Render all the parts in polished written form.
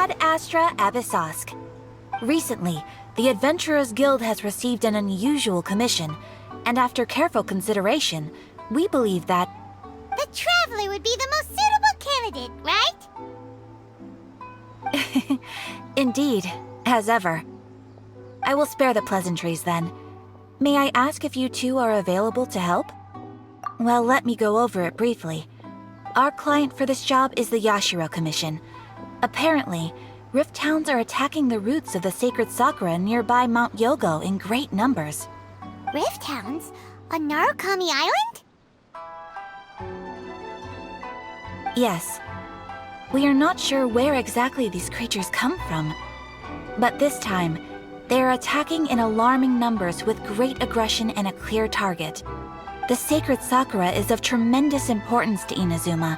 Ad Astra Abyssosk. Recently, the Adventurers Guild has received an unusual commission, and after careful consideration, we believe that... The Traveler would be the most suitable candidate, right? Indeed, as ever. I will spare the pleasantries then. May I ask if you two are available to help? Well, let me go over it briefly. Our client for this job is the Yashiro Commission. Apparently, Rift Towns are attacking the roots of the sacred Sakura nearby Mount Yogo in great numbers. Rift Hounds? On Narukami Island? Yes. We are not sure where exactly these creatures come from. But this time, they are attacking in alarming numbers with great aggression and a clear target. The sacred Sakura is of tremendous importance to Inazuma.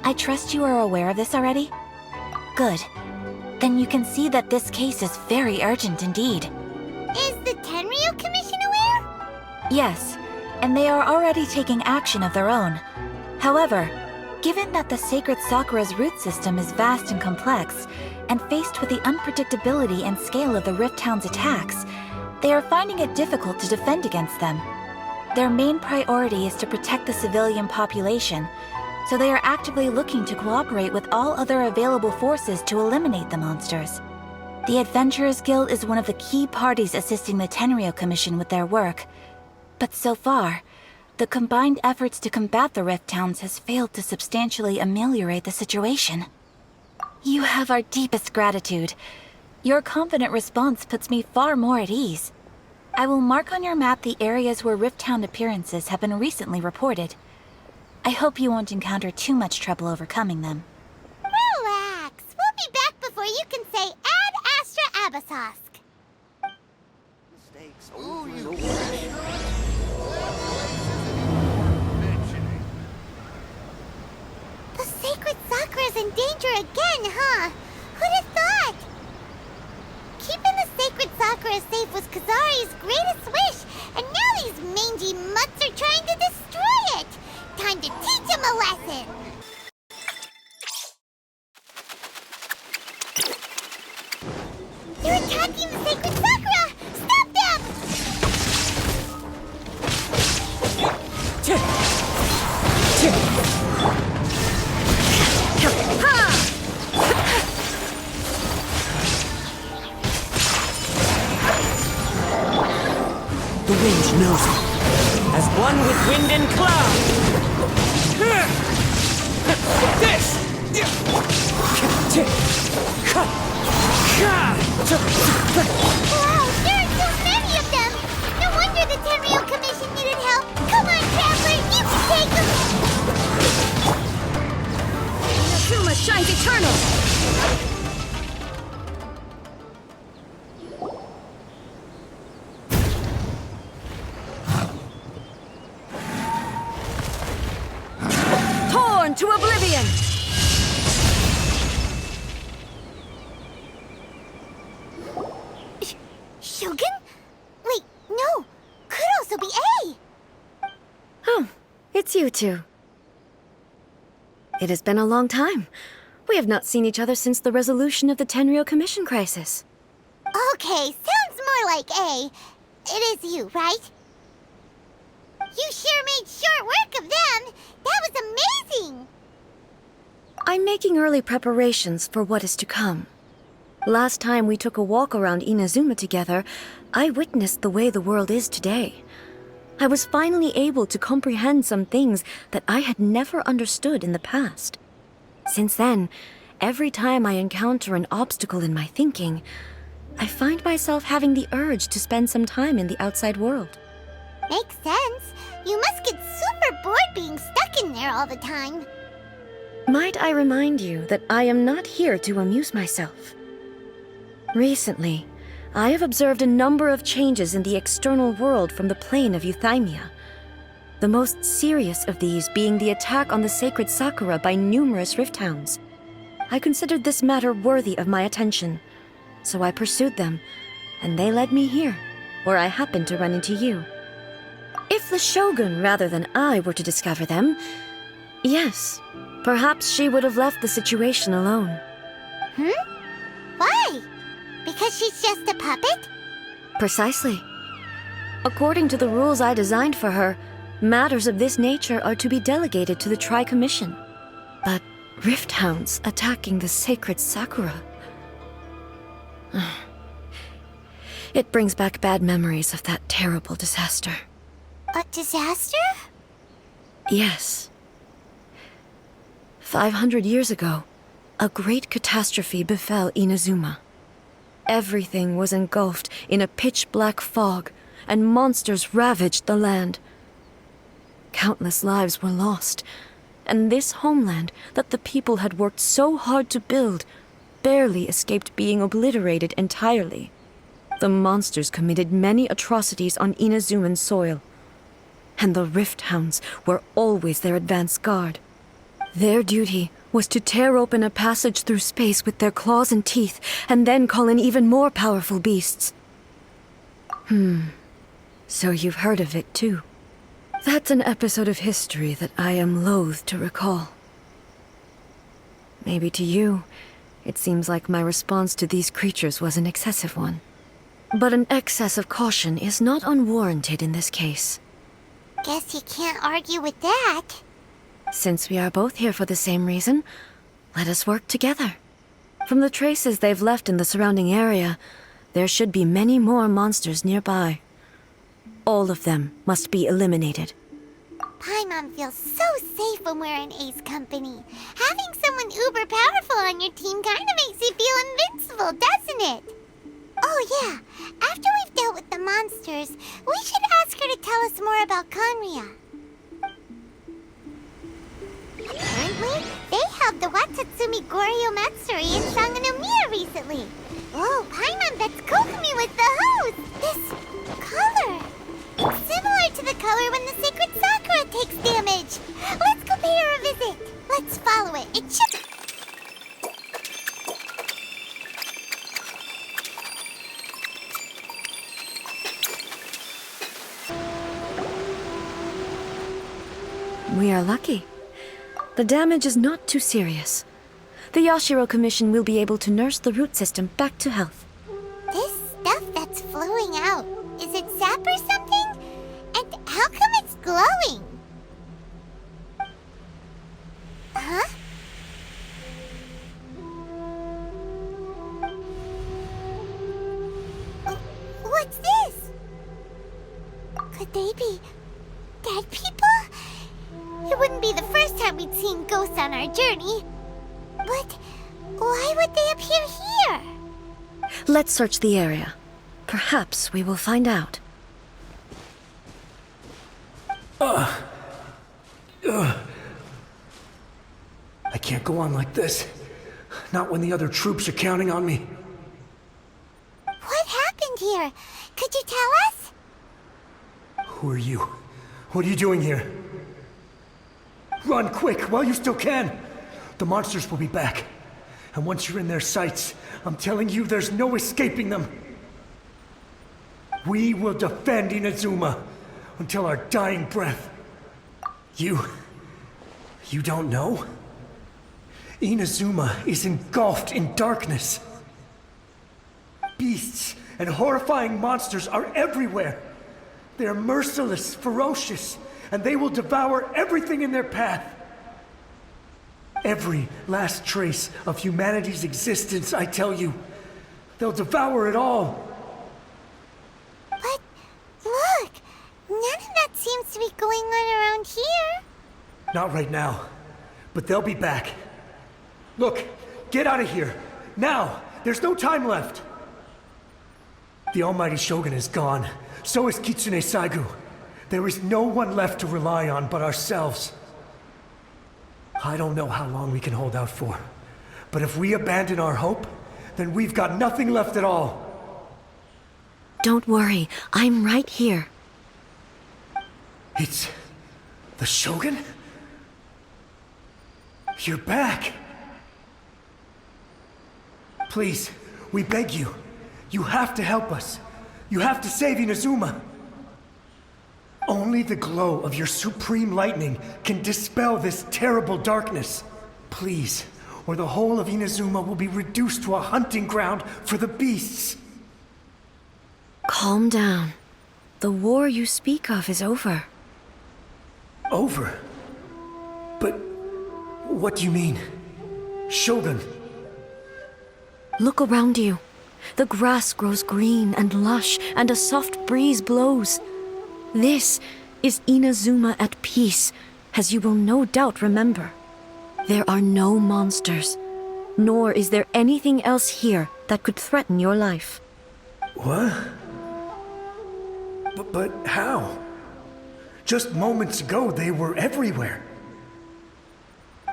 I trust you are aware of this already? Good. Then you can see that this case is very urgent indeed. Is the Tenryo Commission aware? Yes, and they are already taking action of their own. However, given that the sacred Sakura's root system is vast and complex, and faced with the unpredictability and scale of the Rift Town's attacks, they are finding it difficult to defend against them. Their main priority is to protect the civilian population, so they are actively looking to cooperate with all other available forces to eliminate the monsters. The Adventurers Guild is one of the key parties assisting the Tenryo Commission with their work. But so far, the combined efforts to combat the Rift Towns has failed to substantially ameliorate the situation. You have our deepest gratitude. Your confident response puts me far more at ease. I will mark on your map the areas where Rift Town appearances have been recently reported. I hope you won't encounter too much trouble overcoming them. Relax. We'll be back before you can say Ad Astra Abyssosk. Ooh, you The sacred Sakura's in danger again, huh? Who'd have thought? Keeping the sacred Sakura safe was Kazari's greatest wish, and now these mangy mutts are trying to destroy it! Time to teach him a lesson! They're attacking the sacred Sakura! Stop them! The wind knows it. As one with wind and cloud. This! Wow, there are so many of them! No wonder the Tenryo Commission needed help! Come on, Traveler, you can take them! Inazuma shines eternal! Torn to oblivion! Shogun? Wait, no! Could also be A! Oh, it's you two. It has been a long time. We have not seen each other since the resolution of the Tenryo Commission crisis. Okay, sounds more like A. It is you, right? You sure made short work of them! That was amazing! I'm making early preparations for what is to come. Last time we took a walk around Inazuma together, I witnessed the way the world is today. I was finally able to comprehend some things that I had never understood in the past. Since then, every time I encounter an obstacle in my thinking, I find myself having the urge to spend some time in the outside world. Makes sense. You must get super bored being stuck in there all the time. Might I remind you that I am not here to amuse myself? Recently, I have observed a number of changes in the external world from the plane of Euthymia. The most serious of these being the attack on the sacred Sakura by numerous Rift Hounds. I considered this matter worthy of my attention, so I pursued them, and they led me here, where I happened to run into you. If the Shogun rather than I were to discover them, yes, perhaps she would have left the situation alone. Why? Because she's just a puppet? Precisely. According to the rules I designed for her, matters of this nature are to be delegated to the Tri-Commission. But Rift Hounds attacking the sacred Sakura... It brings back bad memories of that terrible disaster. A disaster? Yes. 500 years ago, a great catastrophe befell Inazuma. Everything was engulfed in a pitch-black fog, and monsters ravaged the land. Countless lives were lost, and this homeland that the people had worked so hard to build barely escaped being obliterated entirely. The monsters committed many atrocities on Inazuman soil, and the Rift Hounds were always their advance guard. Their duty was to tear open a passage through space with their claws and teeth, and then call in even more powerful beasts. So you've heard of it too. That's an episode of history that I am loath to recall. Maybe to you, it seems like my response to these creatures was an excessive one. But an excess of caution is not unwarranted in this case. Guess you can't argue with that. Since we are both here for the same reason, let us work together. From the traces they've left in the surrounding area, there should be many more monsters nearby. All of them must be eliminated. Paimon feels so safe when we're in Ace company. Having someone uber powerful on your team kind of makes you feel invincible, doesn't it? Oh yeah, after we've dealt with the monsters, we should ask her to tell us more about Conria. Apparently, they held the Watatsumi Goryo Matsuri in Sanganomiya recently. Oh, Paimon bets Kokomi was the host! This color! It's similar to the color when the sacred Sakura takes damage. Let's go pay her a visit. Let's follow it. It should... We are lucky. The damage is not too serious. The Yashiro Commission will be able to nurse the root system back to health. This stuff that's flowing out, is it sap or something? And how come it's glowing? Huh? What's this? Could they be dead people? It wouldn't be the first time we'd seen ghosts on our journey. But why would they appear here? Let's search the area. Perhaps we will find out. I can't go on like this. Not when the other troops are counting on me. What happened here? Could you tell us? Who are you? What are you doing here? Run quick while you still can! The monsters will be back. And once you're in their sights, I'm telling you there's no escaping them. We will defend Inazuma until our dying breath. You don't know? Inazuma is engulfed in darkness. Beasts and horrifying monsters are everywhere. They are merciless, ferocious, and they will devour everything in their path. Every last trace of humanity's existence, I tell you. They'll devour it all. But look, none of that seems to be going on around here. Not right now, but they'll be back. Look, get out of here. Now! There's no time left! The almighty Shogun is gone. So is Kitsune Saigu. There is no one left to rely on but ourselves. I don't know how long we can hold out for. But if we abandon our hope, then we've got nothing left at all. Don't worry, I'm right here. It's... the Shogun? You're back! Please, we beg you. You have to help us. You have to save Inazuma. Only the glow of your supreme lightning can dispel this terrible darkness. Please, or the whole of Inazuma will be reduced to a hunting ground for the beasts. Calm down. The war you speak of is over. Over? But what do you mean? Shogun? Look around you. The grass grows green and lush, and a soft breeze blows. This is Inazuma at peace, as you will no doubt remember. There are no monsters, nor is there anything else here that could threaten your life. What? But how? Just moments ago, they were everywhere.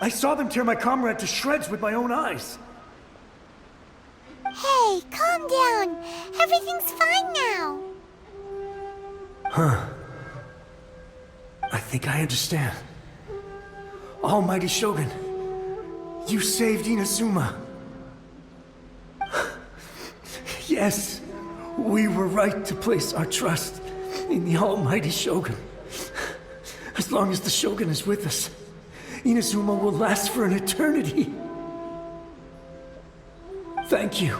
I saw them tear my comrade to shreds with my own eyes. Hey, calm down. Everything's fine now. Huh. I think I understand. Almighty Shogun, you saved Inazuma. Yes, we were right to place our trust in the Almighty Shogun. As long as the Shogun is with us, Inazuma will last for an eternity. Thank you,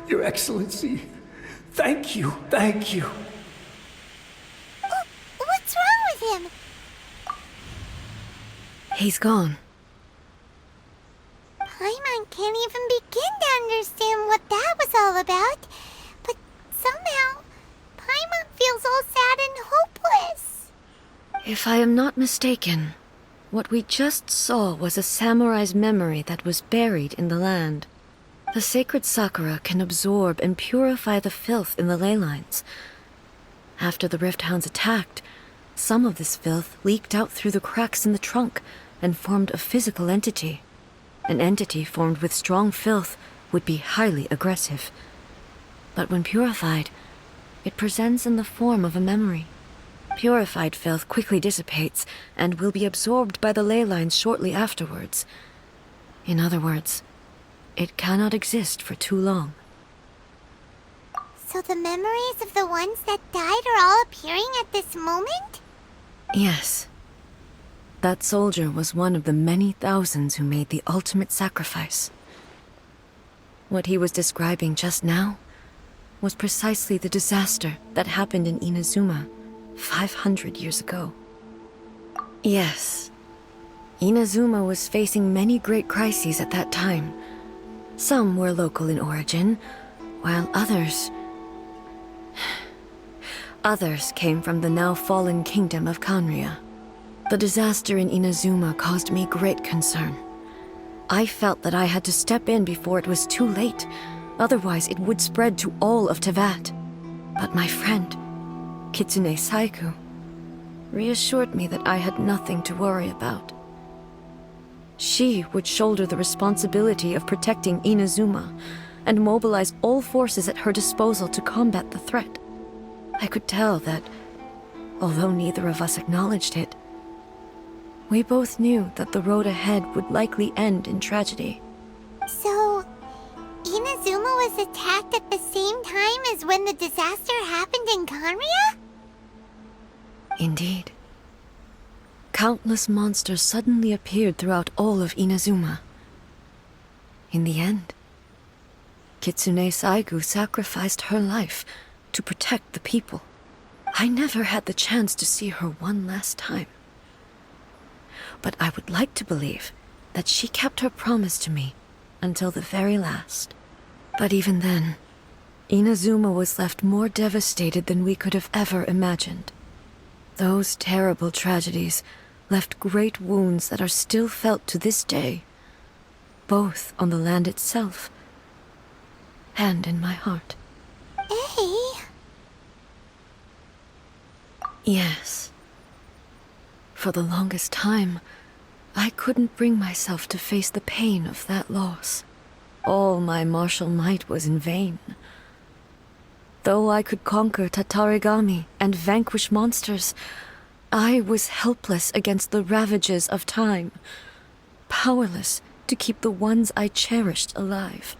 Your Excellency. Thank you, thank you. What's wrong with him? He's gone. Paimon can't even begin to understand what that was all about. But somehow, Paimon feels all sad and hopeless. If I am not mistaken, what we just saw was a samurai's memory that was buried in the land. The sacred Sakura can absorb and purify the filth in the ley lines. After the Rift Hounds attacked, some of this filth leaked out through the cracks in the trunk and formed a physical entity. An entity formed with strong filth would be highly aggressive. But when purified, it presents in the form of a memory. Purified filth quickly dissipates and will be absorbed by the ley lines shortly afterwards. In other words, it cannot exist for too long. So the memories of the ones that died are all appearing at this moment? Yes. That soldier was one of the many thousands who made the ultimate sacrifice. What he was describing just now was precisely the disaster that happened in Inazuma 500 years ago. Yes. Inazuma was facing many great crises at that time. Some were local in origin, while others came from the now fallen kingdom of Kanria. The disaster in Inazuma caused me great concern. I felt that I had to step in before it was too late, otherwise it would spread to all of Tevat. But my friend, Kitsune Saiku, reassured me that I had nothing to worry about. She would shoulder the responsibility of protecting Inazuma and mobilize all forces at her disposal to combat the threat. I could tell that, although neither of us acknowledged it, we both knew that the road ahead would likely end in tragedy. So, Inazuma was attacked at the same time as when the disaster happened in Kanria? Indeed. Countless monsters suddenly appeared throughout all of Inazuma. In the end, Kitsune Saigu sacrificed her life to protect the people. I never had the chance to see her one last time. But I would like to believe that she kept her promise to me until the very last. But even then, Inazuma was left more devastated than we could have ever imagined. Those terrible tragedies left great wounds that are still felt to this day, both on the land itself and in my heart. Hey. Yes. For the longest time, I couldn't bring myself to face the pain of that loss. All my martial might was in vain. Though I could conquer Tatarigami and vanquish monsters, I was helpless against the ravages of time, powerless to keep the ones I cherished alive.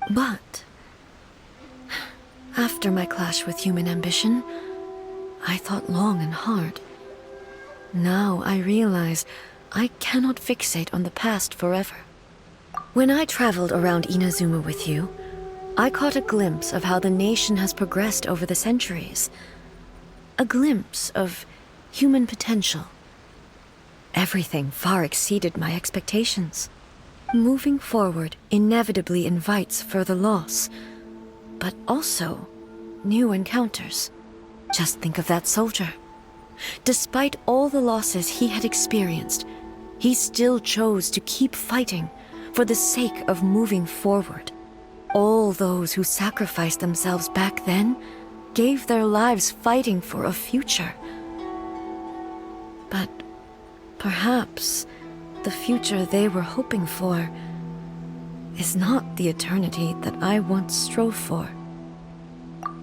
But after my clash with human ambition, I thought long and hard. Now I realize I cannot fixate on the past forever. When I traveled around Inazuma with you, I caught a glimpse of how the nation has progressed over the centuries. A glimpse of human potential. Everything far exceeded my expectations. Moving forward inevitably invites further loss, but also new encounters. Just think of that soldier. Despite all the losses he had experienced, he still chose to keep fighting for the sake of moving forward. All those who sacrificed themselves back then gave their lives fighting for a future. But perhaps the future they were hoping for is not the eternity that I once strove for.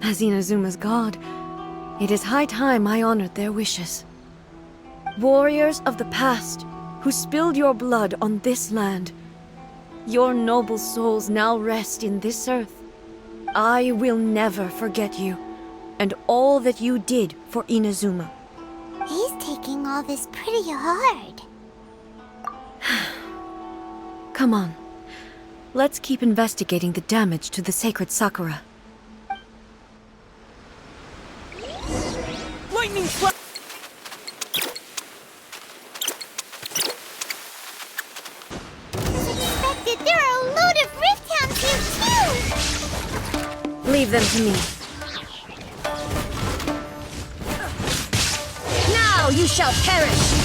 As Inazuma's god, it is high time I honored their wishes. Warriors of the past, who spilled your blood on this land, your noble souls now rest in this earth. I will never forget you, and all that you did for Inazuma. He's taking all this pretty hard. Come on. Let's keep investigating the damage to the sacred Sakura. Lightning strike! As expected, there are a load of Rift Hounds here too! Leave them to me. Now you shall perish!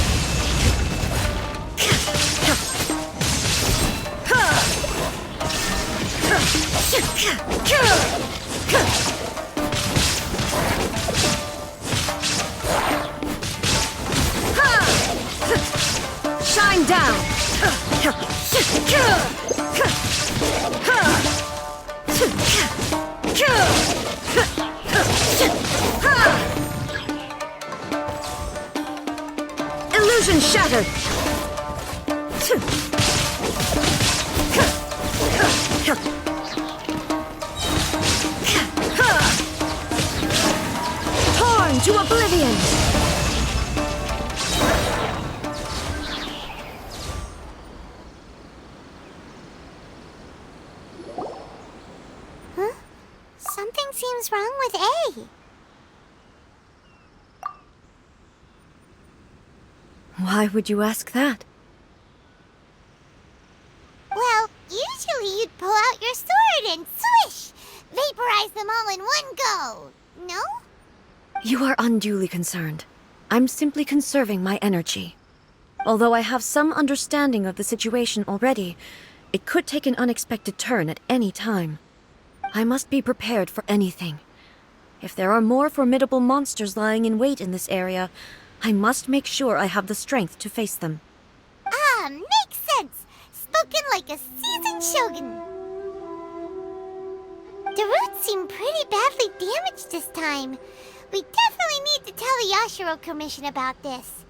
Shine down! Illusion shattered! Torn to oblivion! Huh? Something seems wrong with A. Why would you ask that? Well, usually you'd pull out your sword and swish! Vaporize them all in one go! No? You are unduly concerned. I'm simply conserving my energy. Although I have some understanding of the situation already, it could take an unexpected turn at any time. I must be prepared for anything. If there are more formidable monsters lying in wait in this area, I must make sure I have the strength to face them. Ah, makes sense! Spoken like a seasoned shogun. The roots seem pretty badly damaged this time. We definitely need to tell the Yashiro Commission about this.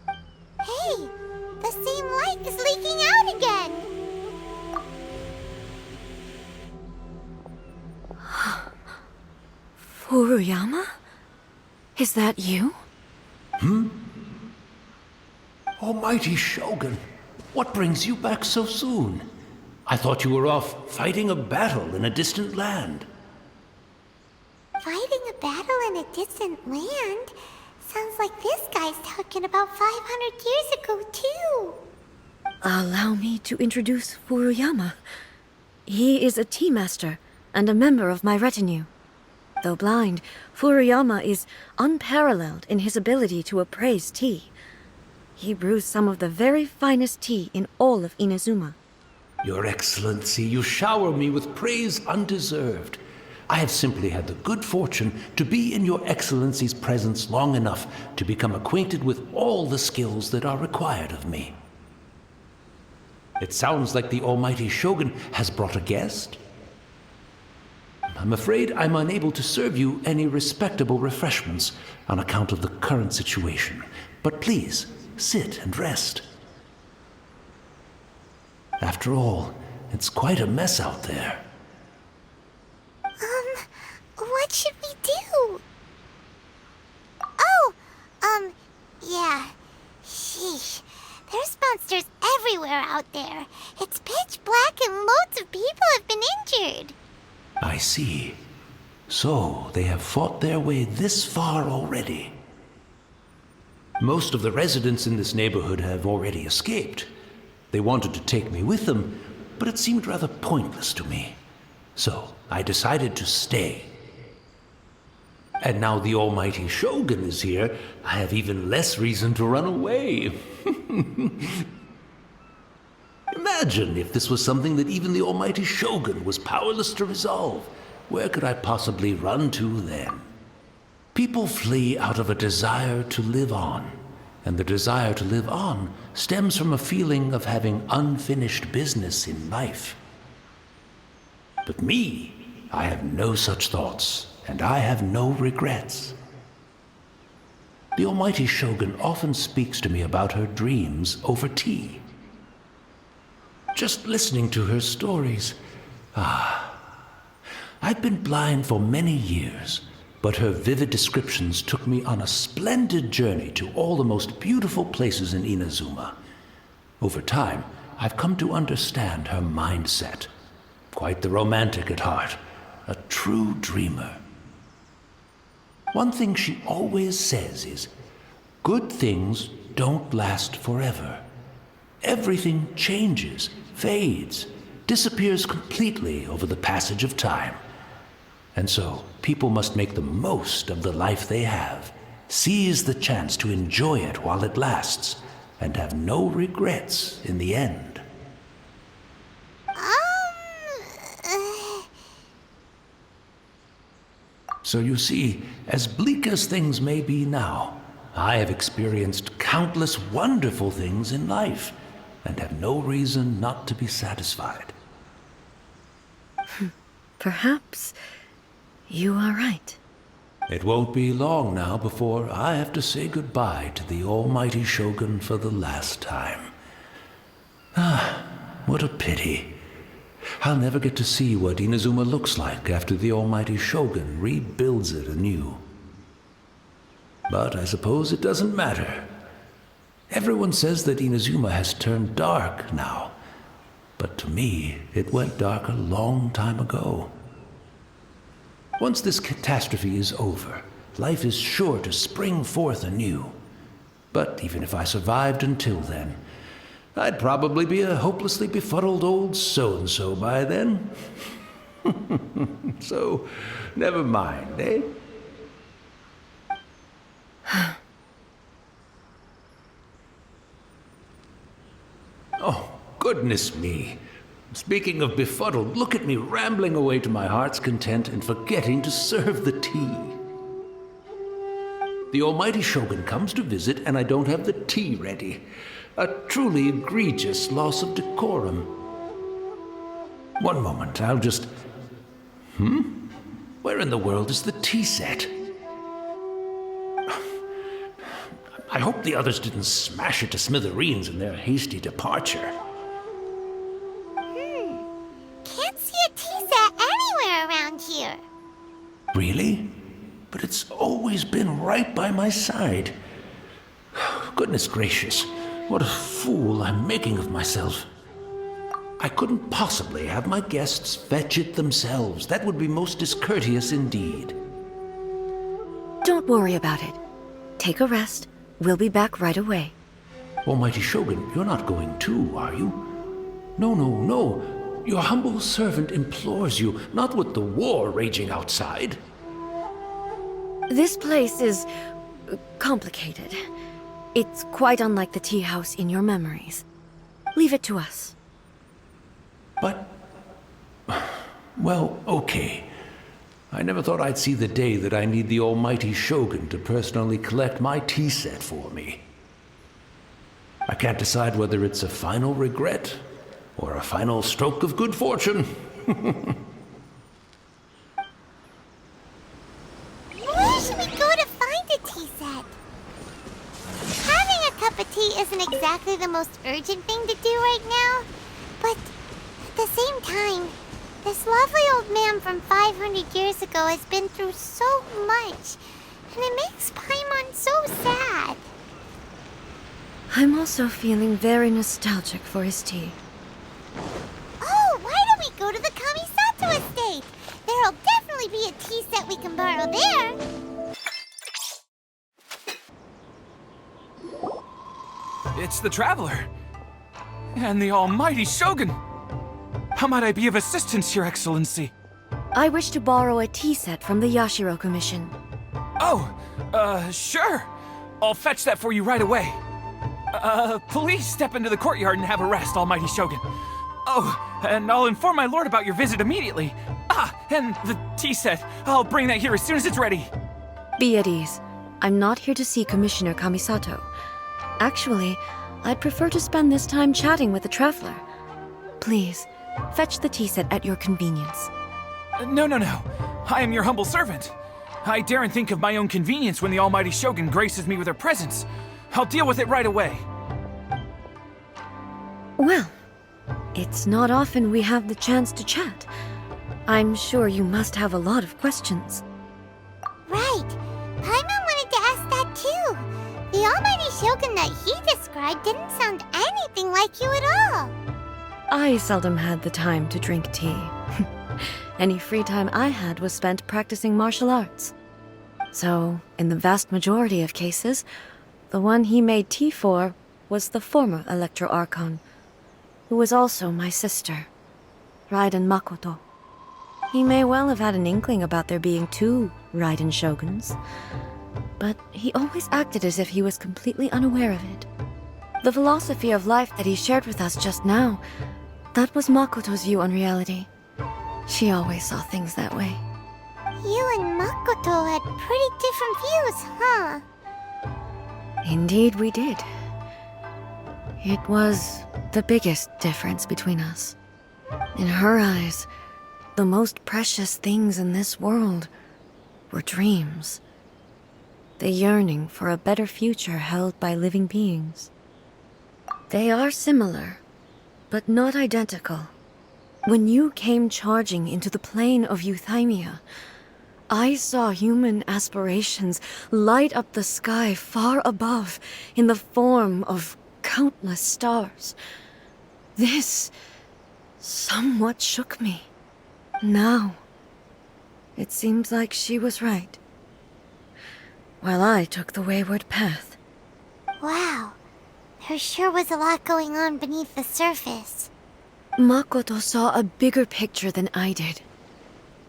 Hey, the same light is leaking out again! Furuyama? Is that you? Almighty Shogun, what brings you back so soon? I thought you were off fighting a battle in a distant land. Fighting a battle in a distant land? Sounds like this guy's talking about 500 years ago, too. Allow me to introduce Furuyama. He is a tea master and a member of my retinue. Though blind, Furuyama is unparalleled in his ability to appraise tea. He brews some of the very finest tea in all of Inazuma. Your Excellency, you shower me with praise undeserved. I have simply had the good fortune to be in Your Excellency's presence long enough to become acquainted with all the skills that are required of me. It sounds like the Almighty Shogun has brought a guest. I'm afraid I'm unable to serve you any respectable refreshments on account of the current situation. But please, sit and rest. After all, it's quite a mess out there. What should we do? Oh, yeah. everywhere out there. It's pitch black and loads of people have been injured. I see. So, they have fought their way this far already. Most of the residents in this neighborhood have already escaped. They wanted to take me with them, but it seemed rather pointless to me. So, I decided to stay. And now the almighty Shogun is here, I have even less reason to run away. Imagine if this was something that even the almighty Shogun was powerless to resolve. Where could I possibly run to then? People flee out of a desire to live on, and the desire to live on stems from a feeling of having unfinished business in life. But me, I have no such thoughts, and I have no regrets. The almighty Shogun often speaks to me about her dreams over tea. Just listening to her stories, I've been blind for many years, but her vivid descriptions took me on a splendid journey to all the most beautiful places in Inazuma. Over time, I've come to understand her mindset. Quite the romantic at heart, a true dreamer. One thing she always says is, good things don't last forever. Everything changes, fades, disappears completely over the passage of time. And so, people must make the most of the life they have, seize the chance to enjoy it while it lasts, and have no regrets in the end. So you see, as bleak as things may be now, I have experienced countless wonderful things in life, and have no reason not to be satisfied. Perhaps you are right. It won't be long now before I have to say goodbye to the almighty Shogun for the last time. What a pity. I'll never get to see what Inazuma looks like after the almighty Shogun rebuilds it anew. But I suppose it doesn't matter. Everyone says that Inazuma has turned dark now, but to me, it went dark a long time ago. Once this catastrophe is over, life is sure to spring forth anew. But even if I survived until then, I'd probably be a hopelessly befuddled old so-and-so by then. So, never mind, eh? Oh, goodness me. Speaking of befuddled, look at me rambling away to my heart's content and forgetting to serve the tea. The almighty Shogun comes to visit and I don't have the tea ready. A truly egregious loss of decorum. One moment, I'll just... Where in the world is the tea set? I hope the others didn't smash it to smithereens in their hasty departure. Can't see a tea set anywhere around here. Really? But it's always been right by my side. Goodness gracious, what a fool I'm making of myself. I couldn't possibly have my guests fetch it themselves. That would be most discourteous indeed. Don't worry about it. Take a rest. We'll be back right away. Almighty Shogun, you're not going too, are you? No. Your humble servant implores you, not with the war raging outside. This place is complicated. It's quite unlike the tea house in your memories. Leave it to us. But... well, okay. I never thought I'd see the day that I need the almighty Shogun to personally collect my tea set for me. I can't decide whether it's a final regret or a final stroke of good fortune. Where should we go to find a tea set? Having a cup of tea isn't exactly the most urgent thing to do right now, but at the same time, this lovely old man from 500 years ago has been through so much, and it makes Paimon so sad. I'm also feeling very nostalgic for his tea. Oh, why don't we go to the Kamisato estate? There'll definitely be a tea set we can borrow there. It's the Traveler. And the almighty Shogun. How might I be of assistance, Your Excellency? I wish to borrow a tea set from the Yashiro Commission. Oh, sure. I'll fetch that for you right away. Please step into the courtyard and have a rest, almighty Shogun. Oh, and I'll inform my lord about your visit immediately. Ah, and the tea set. I'll bring that here as soon as it's ready. Be at ease. I'm not here to see Commissioner Kamisato. Actually, I'd prefer to spend this time chatting with the Traveler. Please, fetch the tea set at your convenience. No. I am your humble servant. I daren't think of my own convenience when the almighty Shogun graces me with her presence. I'll deal with it right away. Well, it's not often we have the chance to chat. I'm sure you must have a lot of questions. Right. Paimon wanted to ask that too. The almighty Shogun that he described didn't sound anything like you at all. I seldom had the time to drink tea. Any free time I had was spent practicing martial arts. So, in the vast majority of cases, the one he made tea for was the former Electro Archon, who was also my sister, Raiden Makoto. He may well have had an inkling about there being two Raiden Shoguns, but he always acted as if he was completely unaware of it. The philosophy of life that he shared with us just now, that was Makoto's view on reality. She always saw things that way. You and Makoto had pretty different views, huh? Indeed we did. It was the biggest difference between us. In her eyes, the most precious things in this world were dreams. The yearning for a better future held by living beings. They are similar, but not identical. When you came charging into the plane of Euthymia, I saw human aspirations light up the sky far above in the form of countless stars. This somewhat shook me. Now, it seems like she was right, while I took the wayward path. Wow. There sure was a lot going on beneath the surface. Makoto saw a bigger picture than I did.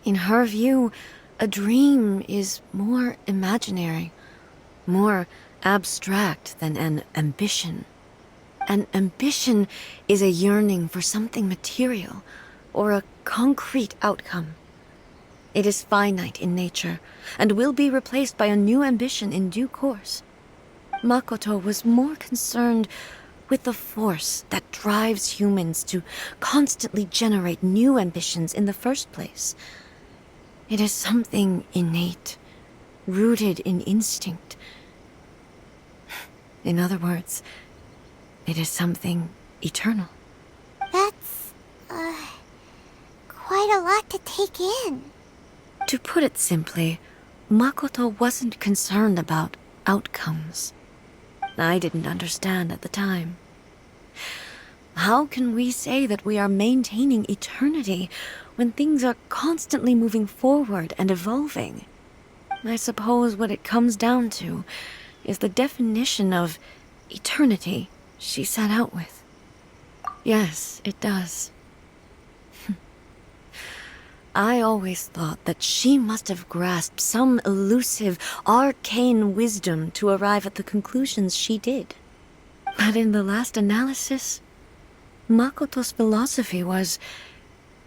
In her view, a dream is more imaginary, more abstract than an ambition. An ambition is a yearning for something material, or a concrete outcome. It is finite in nature, and will be replaced by a new ambition in due course. Makoto was more concerned with the force that drives humans to constantly generate new ambitions in the first place. It is something innate, rooted in instinct. In other words, it is something eternal. That's, quite a lot to take in. To put it simply, Makoto wasn't concerned about outcomes. I didn't understand at the time. How can we say that we are maintaining eternity when things are constantly moving forward and evolving? I suppose what it comes down to is the definition of eternity she set out with. Yes, it does. I always thought that she must have grasped some elusive, arcane wisdom to arrive at the conclusions she did. But in the last analysis, Makoto's philosophy was,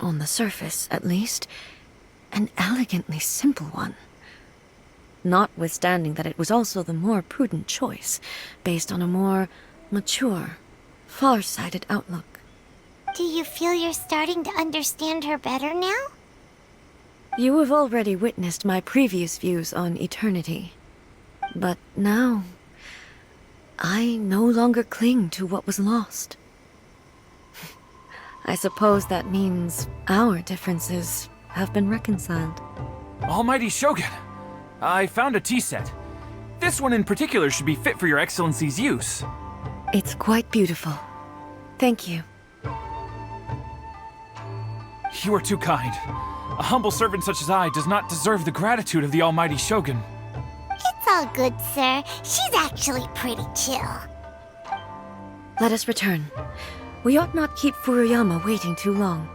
on the surface at least, an elegantly simple one. Notwithstanding that it was also the more prudent choice, based on a more mature, far-sighted outlook. Do you feel you're starting to understand her better now? You have already witnessed my previous views on eternity. But now, I no longer cling to what was lost. I suppose that means our differences have been reconciled. Almighty Shogun, I found a tea set. This one in particular should be fit for your Excellency's use. It's quite beautiful. Thank you. You are too kind. A humble servant such as I does not deserve the gratitude of the almighty Shogun. It's all good, sir. She's actually pretty chill. Let us return. We ought not keep Furuyama waiting too long.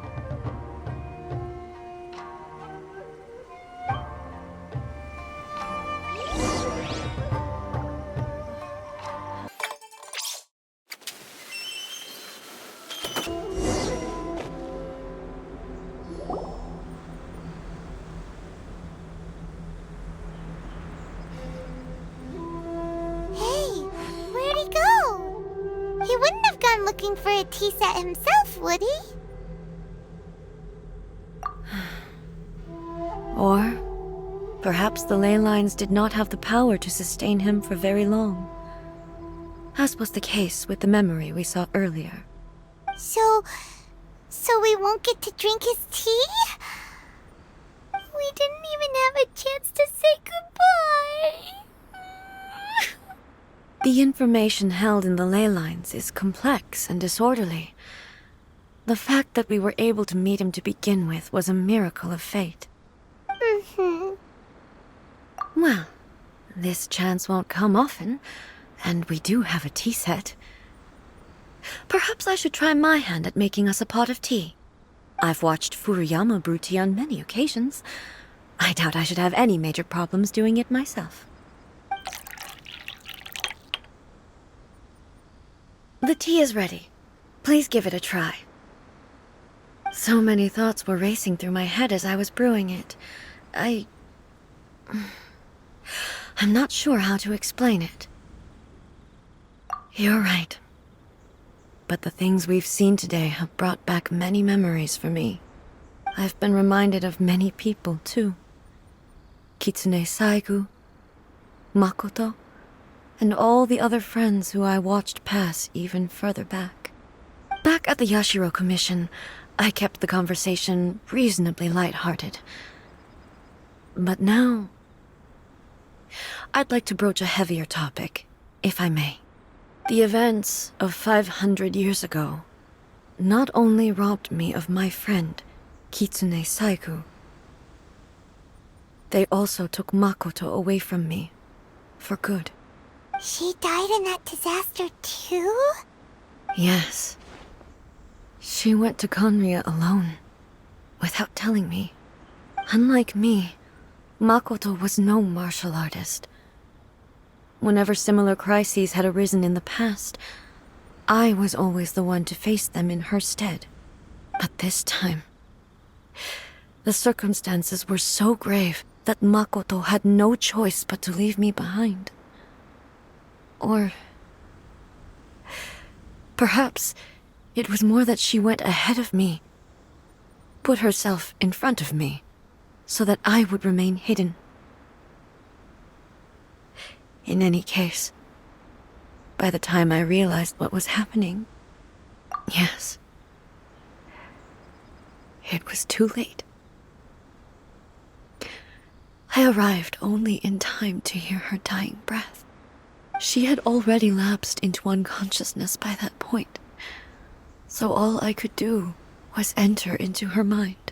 Hey, where'd he go? He wouldn't have gone looking for a tea set himself, would he? Or perhaps the ley lines did not have the power to sustain him for very long, as was the case with the memory we saw earlier. So we won't get to drink his tea? We didn't even have a chance to say goodbye. The information held in the ley lines is complex and disorderly. The fact that we were able to meet him to begin with was a miracle of fate. Well, this chance won't come often, and we do have a tea set. Perhaps I should try my hand at making us a pot of tea. I've watched Furuyama brew tea on many occasions. I doubt I should have any major problems doing it myself. The tea is ready. Please give it a try. So many thoughts were racing through my head as I was brewing it. I'm not sure how to explain it. You're right. But the things we've seen today have brought back many memories for me. I've been reminded of many people, too. Kitsune Saigu, Makoto, and all the other friends who I watched pass even further back. Back at the Yashiro Commission, I kept the conversation reasonably lighthearted. But now, I'd like to broach a heavier topic, if I may. The events of 500 years ago not only robbed me of my friend, Kitsune Saigu, they also took Makoto away from me, for good. She died in that disaster too? Yes. She went to Conria alone, without telling me. Unlike me, Makoto was no martial artist. Whenever similar crises had arisen in the past, I was always the one to face them in her stead. But this time, the circumstances were so grave that Makoto had no choice but to leave me behind. Or perhaps it was more that she went ahead of me, put herself in front of me, so that I would remain hidden. In any case, by the time I realized what was happening, yes, it was too late. I arrived only in time to hear her dying breath. She had already lapsed into unconsciousness by that point, so all I could do was enter into her mind.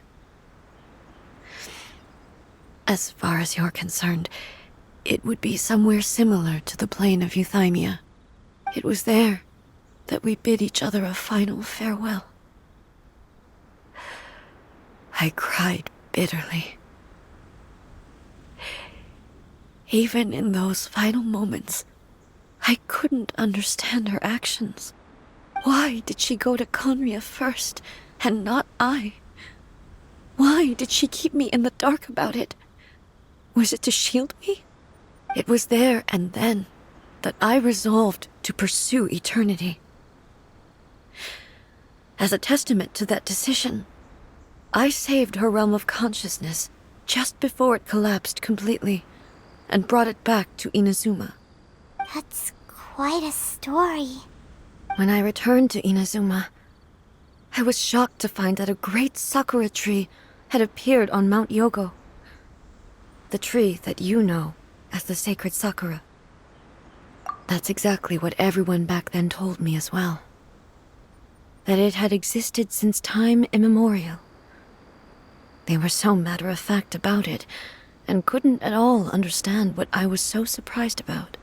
As far as you're concerned, it would be somewhere similar to the plane of Euthymia. It was there that we bid each other a final farewell. I cried bitterly. Even in those final moments, I couldn't understand her actions. Why did she go to Conria first, and not I? Why did she keep me in the dark about it? Was it to shield me? It was there and then that I resolved to pursue eternity. As a testament to that decision, I saved her realm of consciousness just before it collapsed completely, and brought it back to Inazuma. That's quite a story. When I returned to Inazuma, I was shocked to find that a great Sakura tree had appeared on Mount Yogo. The tree that you know as the sacred Sakura. That's exactly what everyone back then told me as well. That it had existed since time immemorial. They were so matter-of-fact about it, and couldn't at all understand what I was so surprised about.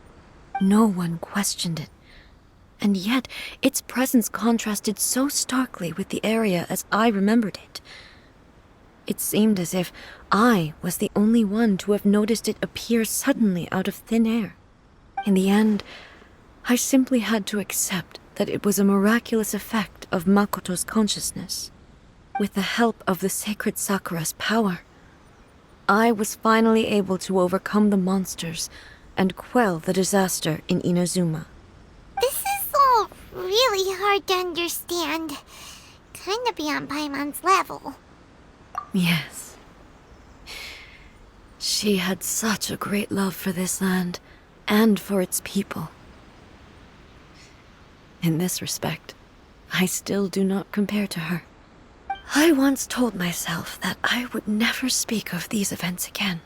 No one questioned it. And yet, its presence contrasted so starkly with the area as I remembered it. It seemed as if I was the only one to have noticed it appear suddenly out of thin air. In the end, I simply had to accept that it was a miraculous effect of Makoto's consciousness. With the help of the sacred Sakura's power, I was finally able to overcome the monsters and quell the disaster in Inazuma. This is all really hard to understand. Kinda beyond Paimon's level. Yes. She had such a great love for this land, and for its people. In this respect, I still do not compare to her. I once told myself that I would never speak of these events again.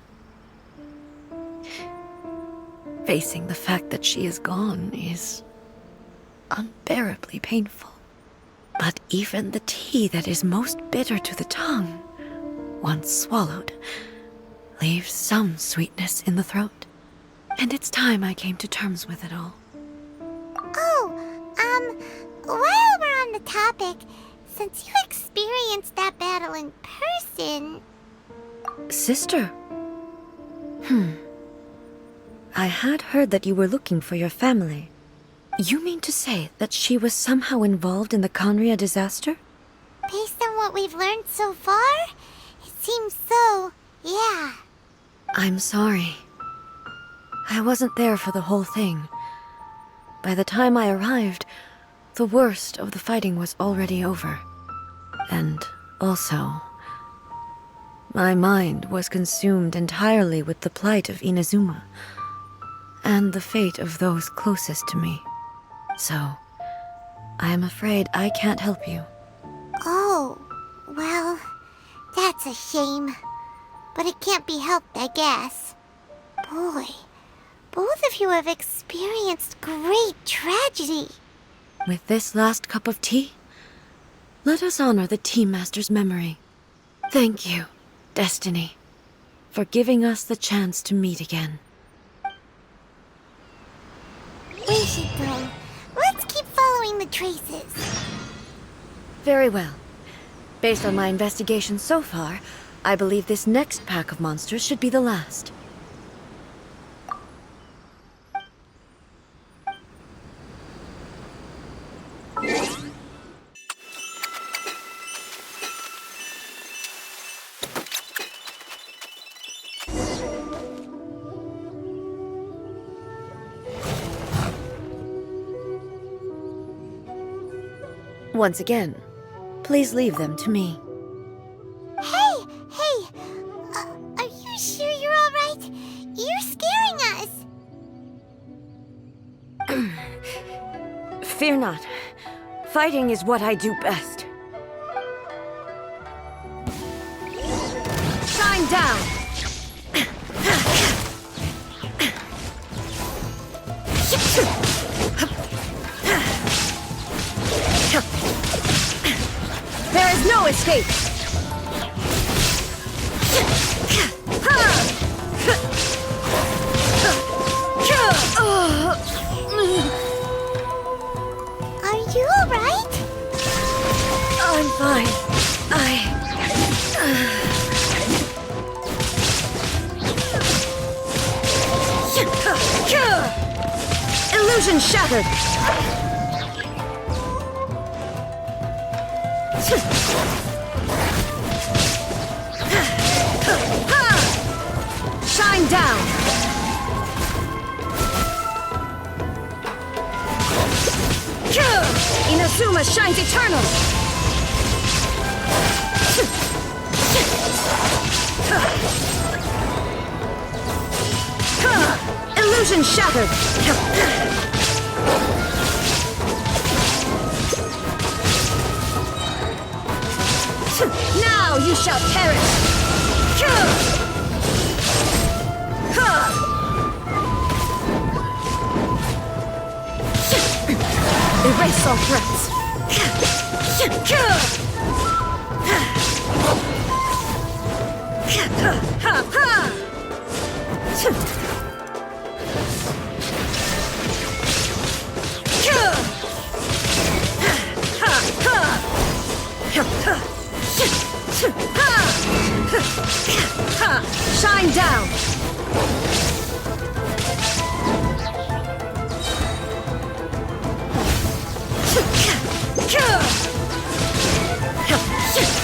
Facing the fact that she is gone is unbearably painful. But even the tea that is most bitter to the tongue, once swallowed, leaves some sweetness in the throat. And it's time I came to terms with it all. While we're on the topic, since you experienced that battle in person... Sister? I had heard that you were looking for your family. You mean to say that she was somehow involved in the Conria disaster? Based on what we've learned so far, it seems so, yeah. I'm sorry. I wasn't there for the whole thing. By the time I arrived, the worst of the fighting was already over. And also, my mind was consumed entirely with the plight of Inazuma, and the fate of those closest to me. So, I am afraid I can't help you. Oh, well, that's a shame. But it can't be helped, I guess. Boy, both of you have experienced great tragedy. With this last cup of tea, let us honor the Tea Master's memory. Thank you, Destiny, for giving us the chance to meet again. We should go. Let's keep following the traces. Very well. Based on my investigation so far, I believe this next pack of monsters should be the last. Once again, please leave them to me. Hey! Are you sure you're all right? You're scaring us. Fear not. Fighting is what I do best. Shine down! There is no escape! Are you all right? I'm fine. Illusion shattered! Shine down! Inazuma shines eternal! Illusion shattered! Now you shall perish! Erase all threats. Shine down!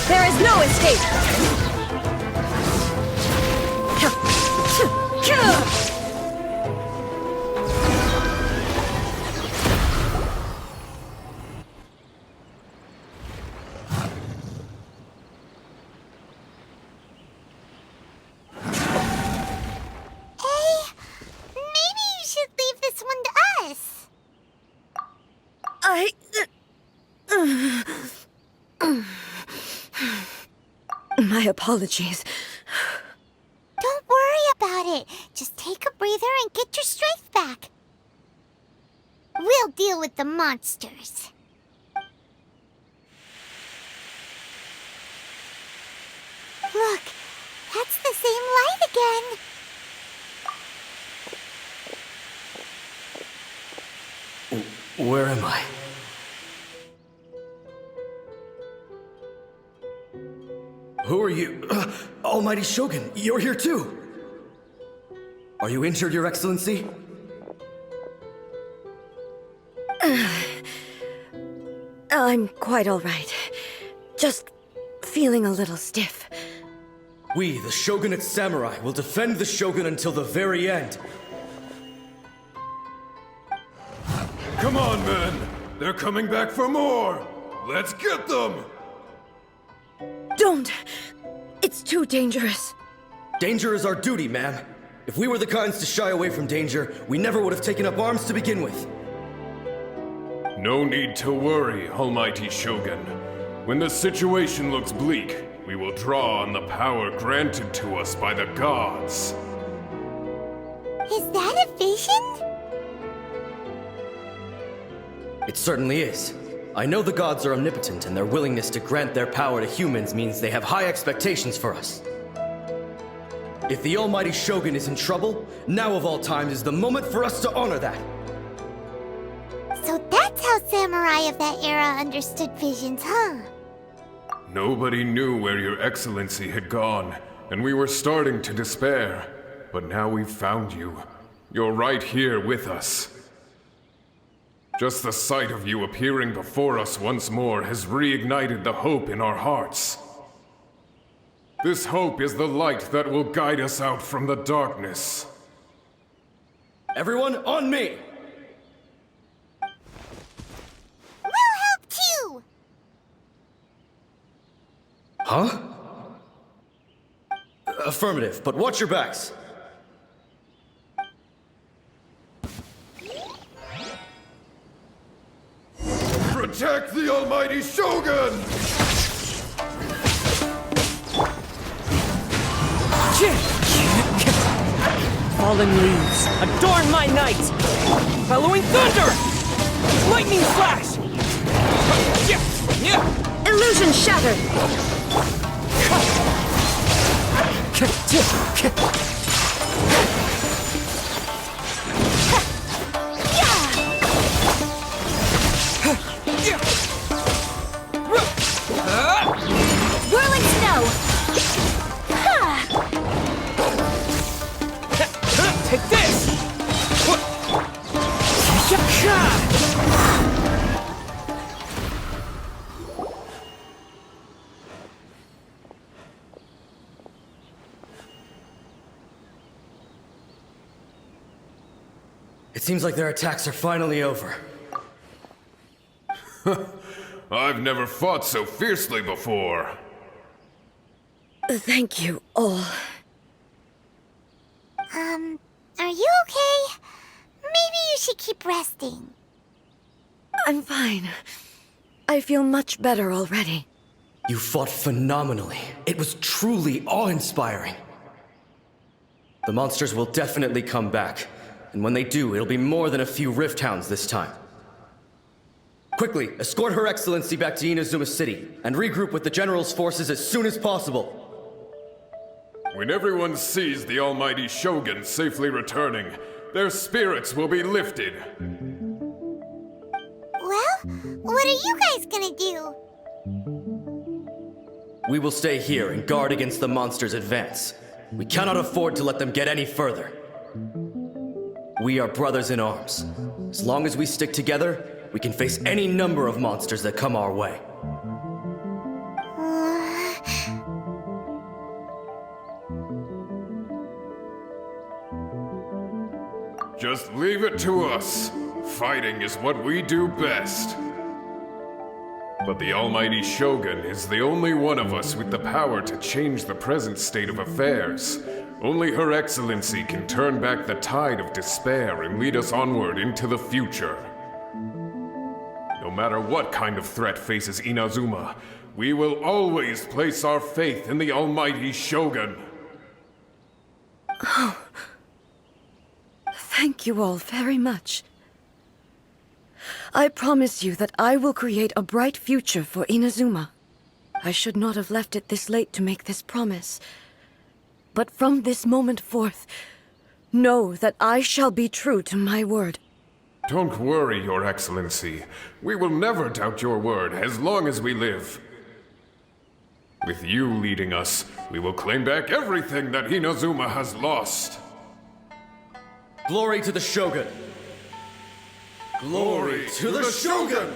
There is no escape! Maybe you should leave this one to us. My apologies. Don't worry about it. Just take a breather and get your strength back. We'll deal with the monsters. Look, that's the same light again. Where am I? Who are you? Almighty Shogun, you're here too! Are you injured, Your Excellency? I'm quite all right. Just feeling a little stiff. We, the Shogunate Samurai, will defend the Shogun until the very end. Come on, men! They're coming back for more! Let's get them! Don't! It's too dangerous. Danger is our duty, ma'am. If we were the kinds to shy away from danger, we never would have taken up arms to begin with. No need to worry, Almighty Shogun. When the situation looks bleak, we will draw on the power granted to us by the gods. Is that a vision? It certainly is. I know the gods are omnipotent, and their willingness to grant their power to humans means they have high expectations for us. If the Almighty Shogun is in trouble, now of all times is the moment for us to honor that. So that's how samurai of that era understood visions, huh? Nobody knew where Your Excellency had gone, and we were starting to despair. But now we've found you. You're right here with us. Just the sight of you appearing before us once more has reignited the hope in our hearts. This hope is the light that will guide us out from the darkness. Everyone, on me! We'll help too! Huh? Affirmative, but watch your backs. Protect the Almighty Shogun! Fallen leaves, adorn my night! Bellowing thunder! Lightning flash! Illusion shattered! Whirling snow! Take this! It seems like their attacks are finally over. I've never fought so fiercely before. Thank you all. Are you okay? Maybe you should keep resting. I'm fine. I feel much better already. You fought phenomenally. It was truly awe-inspiring. The monsters will definitely come back. And when they do, it'll be more than a few Rift Hounds this time. Quickly, escort Her Excellency back to Inazuma City, and regroup with the General's forces as soon as possible. When everyone sees the almighty Shogun safely returning, their spirits will be lifted. Well, what are you guys gonna do? We will stay here and guard against the monster's advance. We cannot afford to let them get any further. We are brothers in arms. As long as we stick together, we can face any number of monsters that come our way. Just leave it to us. Fighting is what we do best. But the almighty Shogun is the only one of us with the power to change the present state of affairs. Only Her Excellency can turn back the tide of despair and lead us onward into the future. No matter what kind of threat faces Inazuma, we will always place our faith in the almighty Shogun. Oh. Thank you all very much. I promise you that I will create a bright future for Inazuma. I should not have left it this late to make this promise. But from this moment forth, know that I shall be true to my word. Don't worry, Your Excellency. We will never doubt your word as long as we live. With you leading us, we will claim back everything that Inazuma has lost. Glory to the Shogun! Glory to the Shogun!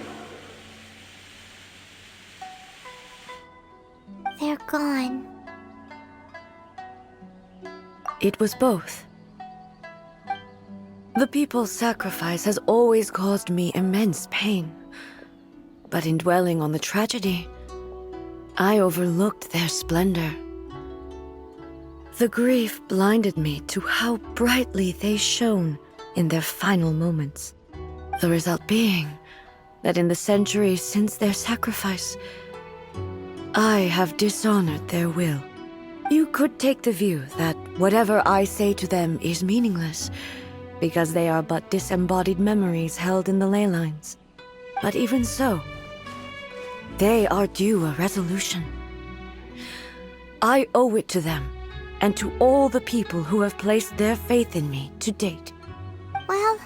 They're gone. It was both. The people's sacrifice has always caused me immense pain. But in dwelling on the tragedy, I overlooked their splendor. The grief blinded me to how brightly they shone in their final moments. The result being that in the centuries since their sacrifice, I have dishonored their will. You could take the view that whatever I say to them is meaningless, because they are but disembodied memories held in the ley lines. But even so, they are due a resolution. I owe it to them, and to all the people who have placed their faith in me to date. Well,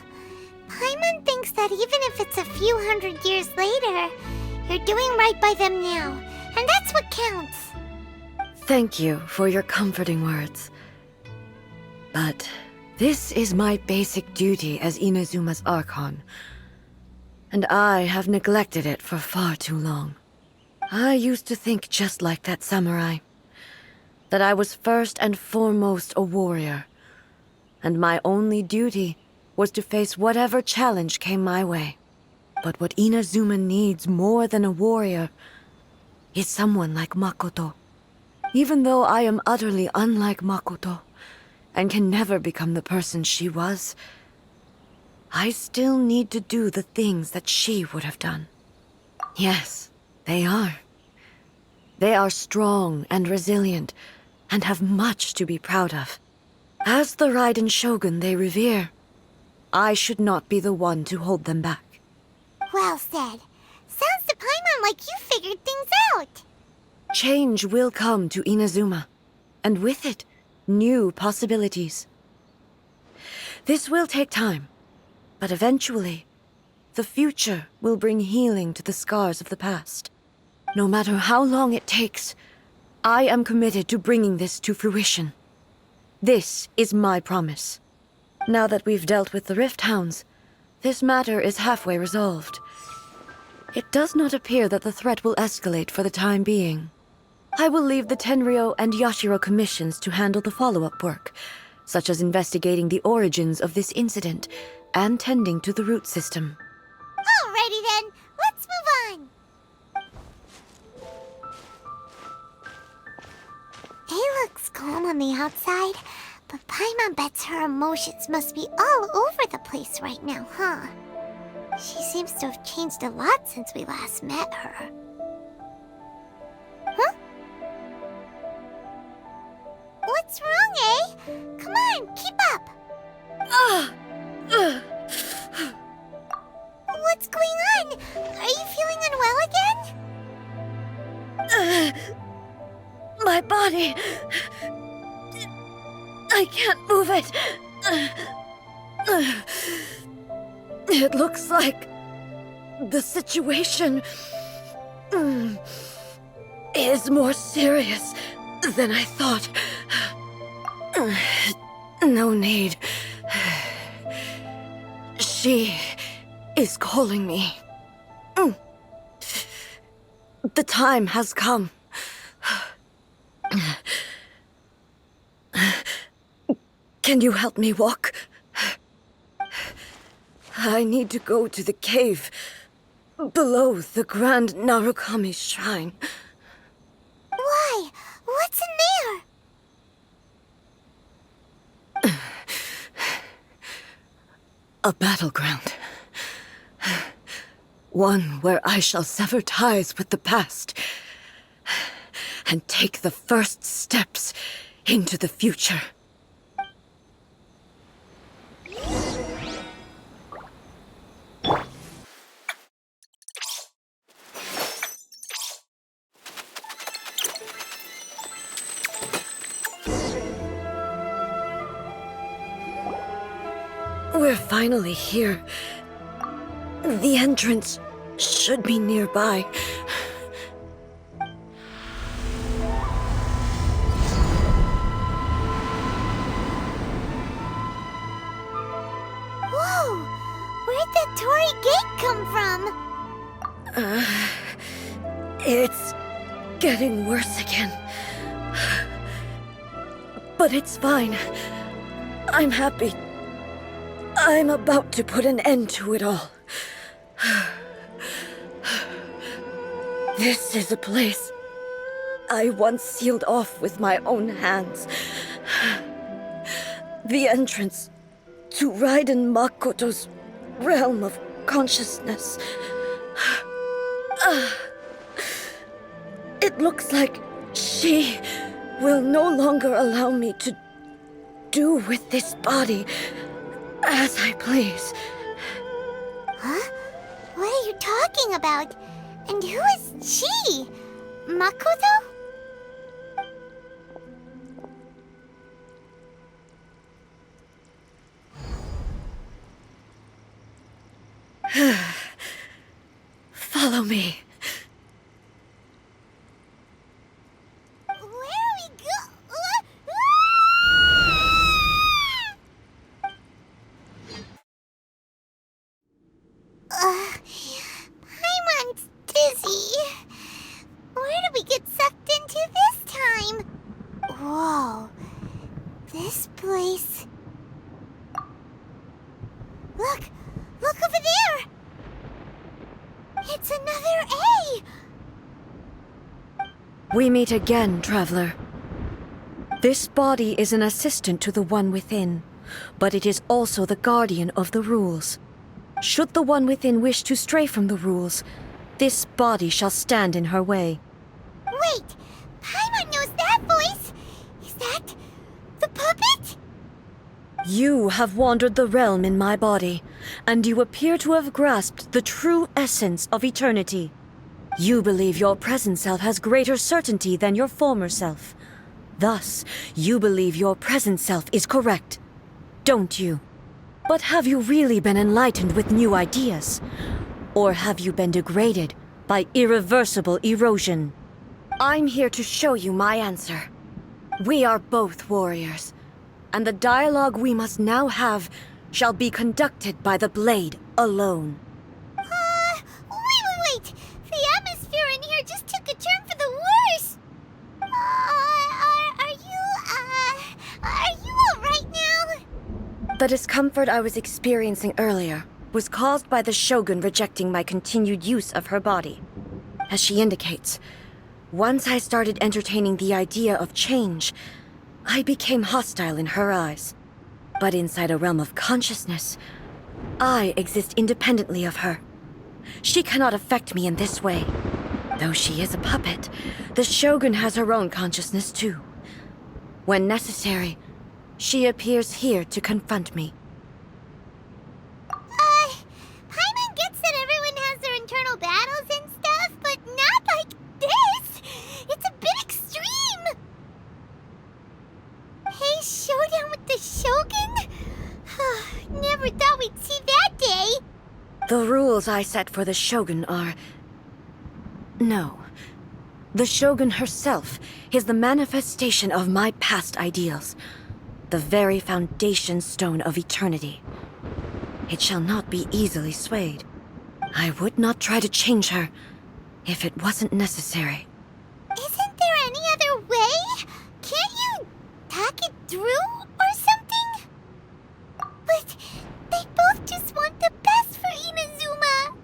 Paimon thinks that even if it's a few hundred years later, you're doing right by them now, and that's what counts. Thank you for your comforting words. But this is my basic duty as Inazuma's Archon, and I have neglected it for far too long. I used to think just like that samurai, that I was first and foremost a warrior, and my only duty was to face whatever challenge came my way. But what Inazuma needs more than a warrior is someone like Makoto. Even though I am utterly unlike Makoto, and can never become the person she was, I still need to do the things that she would have done. Yes, they are. They are strong and resilient, and have much to be proud of. As the Raiden Shogun they revere, I should not be the one to hold them back. Well said. Sounds to Paimon like you figured things out. Change will come to Inazuma, and with it, new possibilities. This will take time, but eventually, the future will bring healing to the scars of the past. No matter how long it takes, I am committed to bringing this to fruition. This is my promise. Now that we've dealt with the Rift Hounds, this matter is halfway resolved. It does not appear that the threat will escalate for the time being. I will leave the Tenryo and Yashiro commissions to handle the follow-up work, such as investigating the origins of this incident and tending to the root system. Alrighty then, let's move on. It looks calm on the outside, but Paimon bets her emotions must be all over the place right now, huh? She seems to have changed a lot since we last met her. Huh? What's wrong, eh? Come on, keep up! What's going on? Are body. I can't move it. It looks like the situation is more serious than I thought. No need. She is calling me. The time has come. Can you help me walk? I need to go to the cave below the Grand Narukami Shrine. Why? What's in there? A battleground. One where I shall sever ties with the past and take the first steps into the future. We're finally here. The entrance should be nearby. Whoa! Where'd that Torii gate come from? It's getting worse again. But it's fine. I'm happy. I'm about to put an end to it all. This is a place I once sealed off with my own hands. The entrance to Raiden Makoto's realm of consciousness. It looks like she will no longer allow me to do with this body as I please. Huh? What are you talking about? And who is she? Makoto? Follow me. Where are we Paimon's dizzy. Where did we get sucked into this time? Whoa. This place... Look! Look over there! It's another A! We meet again, traveler. This body is an assistant to the one within, but it is also the guardian of the rules. Should the one within wish to stray from the rules, this body shall stand in her way. Wait! Paimon knows that voice! Is that... the puppet? You have wandered the realm in my body, and you appear to have grasped the true essence of eternity. You believe your present self has greater certainty than your former self. Thus, you believe your present self is correct, don't you? But have you really been enlightened with new ideas? Or have you been degraded by irreversible erosion? I'm here to show you my answer. We are both warriors, and the dialogue we must now have shall be conducted by the blade alone. Wait! The atmosphere in here just took a turn for the worse! Are you alright now? The discomfort I was experiencing earlier was caused by the Shogun rejecting my continued use of her body. As she indicates, once I started entertaining the idea of change, I became hostile in her eyes. But inside a realm of consciousness, I exist independently of her. She cannot affect me in this way. Though she is a puppet, the Shogun has her own consciousness too. When necessary, she appears here to confront me. Paimon gets that everyone has their internal battles and stuff, but not like this! It's a bit extreme! rules I set for the Shogun are... No. The Shogun herself is the manifestation of my past ideals. The very foundation stone of eternity. It shall not be easily swayed. I would not try to change her if it wasn't necessary. Isn't there any other way? Can't you talk it through or something? But they both just want the best for Inazuma.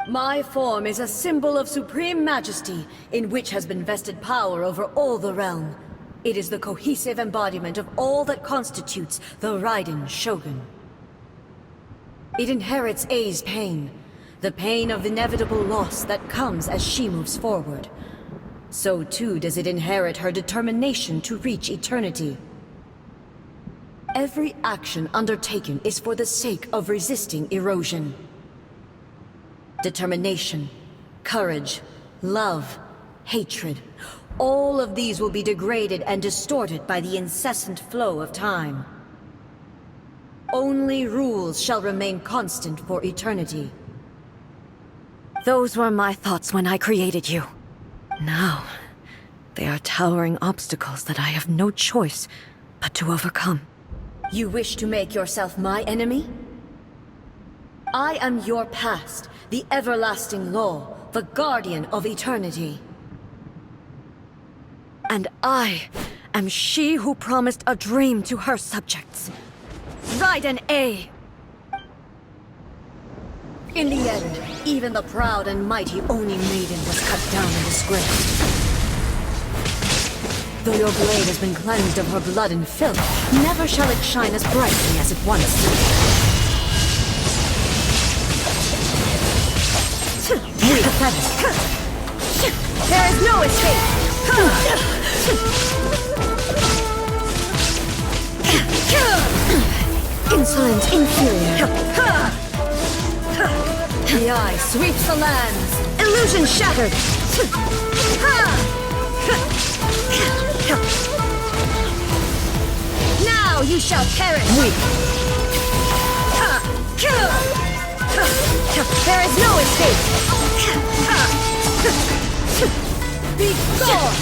My form is a symbol of supreme majesty, in which has been vested power over all the realm. It is the cohesive embodiment of all that constitutes the Raiden Shogun. It inherits Ei's pain, the pain of inevitable loss that comes as she moves forward. So too does it inherit her determination to reach eternity. Every action undertaken is for the sake of resisting erosion. Determination, courage, love, hatred, all of these will be degraded and distorted by the incessant flow of time. Only rules shall remain constant for eternity. Those were my thoughts when I created you. Now, they are towering obstacles that I have no choice but to overcome. You wish to make yourself my enemy? I am your past, the everlasting law, the guardian of eternity. And I am she who promised a dream to her subjects. Raiden A. In the end, even the proud and mighty Oni Maiden was cut down and disgraced. Though your blade has been cleansed of her blood and filth, never shall it shine as brightly as it once did. Pathetic. There is no escape! Insolent inferior. The eye sweeps the lands. Illusion shattered. Now you shall perish. Weak. There is no escape. Be gone.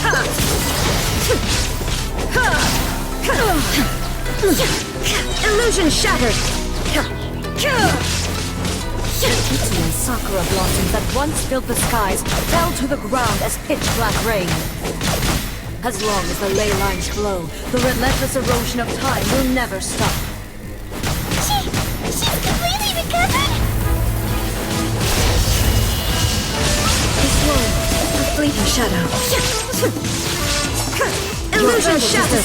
Illusion shattered! Kitsu and Sakura blossoms that once filled the skies fell to the ground as pitch-black rain. As long as the ley lines flow, the relentless erosion of time will never stop. She's completely recovered? It's slow, a fleeting shadow. Illusion shattered!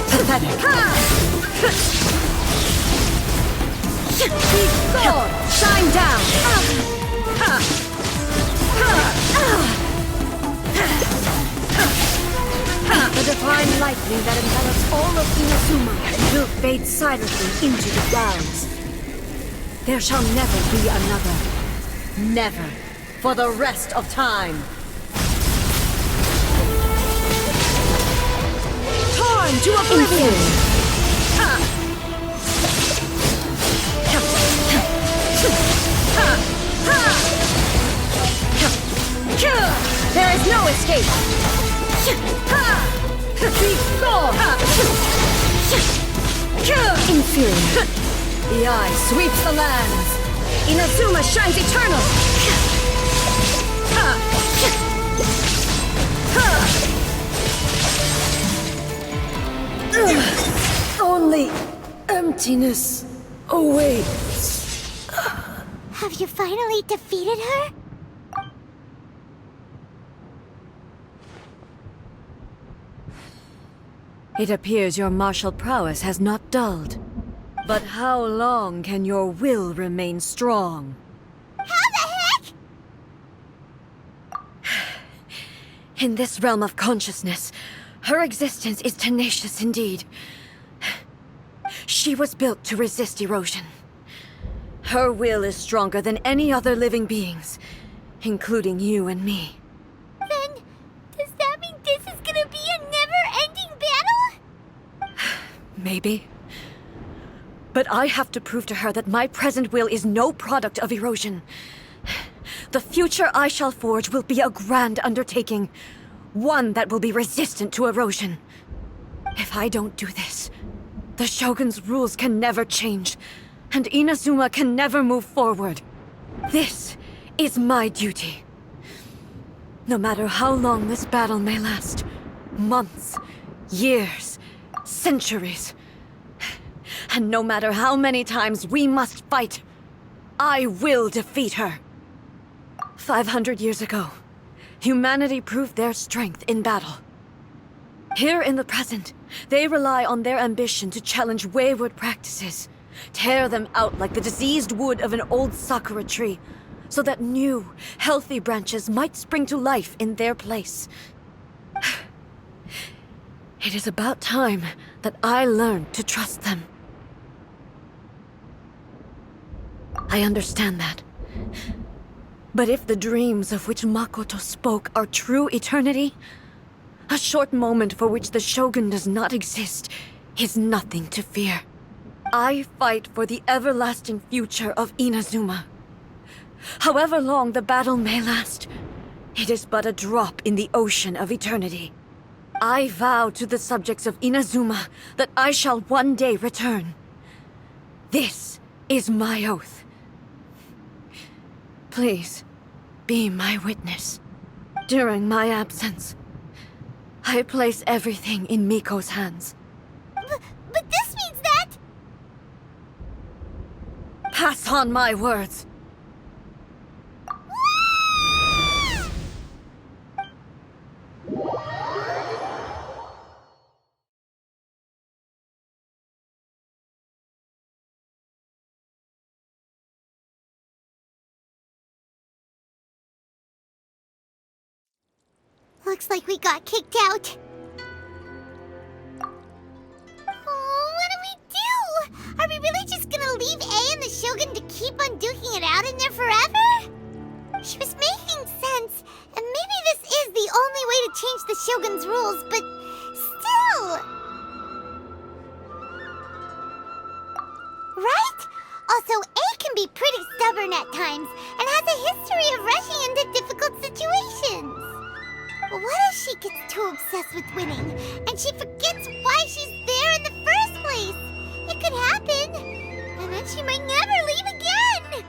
Pathetic. Be gone! Shine down! The divine lightning that envelops all of Inazuma will fade silently into the clouds. There shall never be another. Never. For the rest of time. Torn to oblivion! There is no escape! Be gone! Inferior. The eye sweeps the lands. Inazuma shines eternal! Only emptiness awaits. Have you finally defeated her? It appears your martial prowess has not dulled. But how long can your will remain strong? How the heck? In this realm of consciousness, her existence is tenacious indeed. She was built to resist erosion. Her will is stronger than any other living being's, including you and me. Then, does that mean this is gonna be a never-ending battle? Maybe. But I have to prove to her that my present will is no product of erosion. The future I shall forge will be a grand undertaking, one that will be resistant to erosion. If I don't do this, the Shogun's rules can never change, and Inazuma can never move forward. This is my duty. No matter how long this battle may last, months, years, centuries, and no matter how many times we must fight, I will defeat her. 500 years ago, humanity proved their strength in battle. Here in the present, they rely on their ambition to challenge wayward practices, tear them out like the diseased wood of an old Sakura tree, so that new, healthy branches might spring to life in their place. It is about time that I learned to trust them. I understand that. But if the dreams of which Makoto spoke are true eternity, a short moment for which the Shogun does not exist is nothing to fear. I fight for the everlasting future of Inazuma. However long the battle may last, it is but a drop in the ocean of eternity. I vow to the subjects of Inazuma that I shall one day return. This is my oath. Please, be my witness. During my absence, I place everything in Miko's hands. But this means that... Pass on my words. Looks like we got kicked out. Oh, what do we do? Are we really just gonna leave A and the Shogun to keep on duking it out in there forever? She was making sense, and maybe this is the only way to change the Shogun's rules, but still... Right? Also, A can be pretty stubborn at times, and has a history of rushing into difficult situations. What if she gets too obsessed with winning, and she forgets why she's there in the first place? It could happen, and then she might never leave again.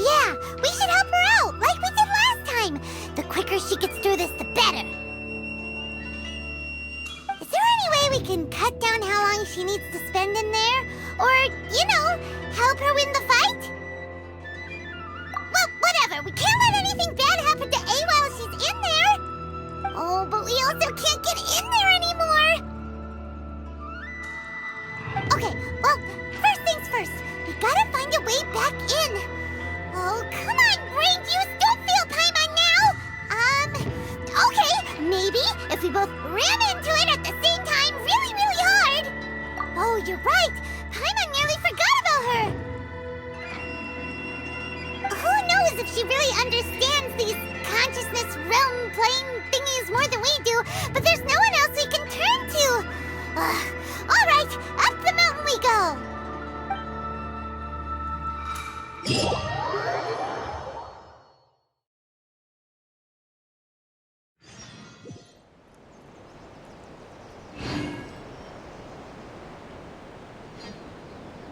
Yeah, we should help her out, like we did last time. The quicker she gets through this, the better. Is there any way we can cut down how long she needs to spend in there? Or, you know, help her win the fight? Well, whatever. We can't let anything bad happen to A while she's in there. Oh, but we also can't get in there anymore. Okay, well, first things first. We gotta find a way back in. Oh, come on, brain juice. Don't feel Paimon now. Okay, maybe if we both ran into it at the same time really, really hard. Oh, you're right. Paimon nearly forgot about her. Who knows if she really understands these consciousness realm playing thingies more than we do, but there's no one else we can turn to. All right, up the mountain we go.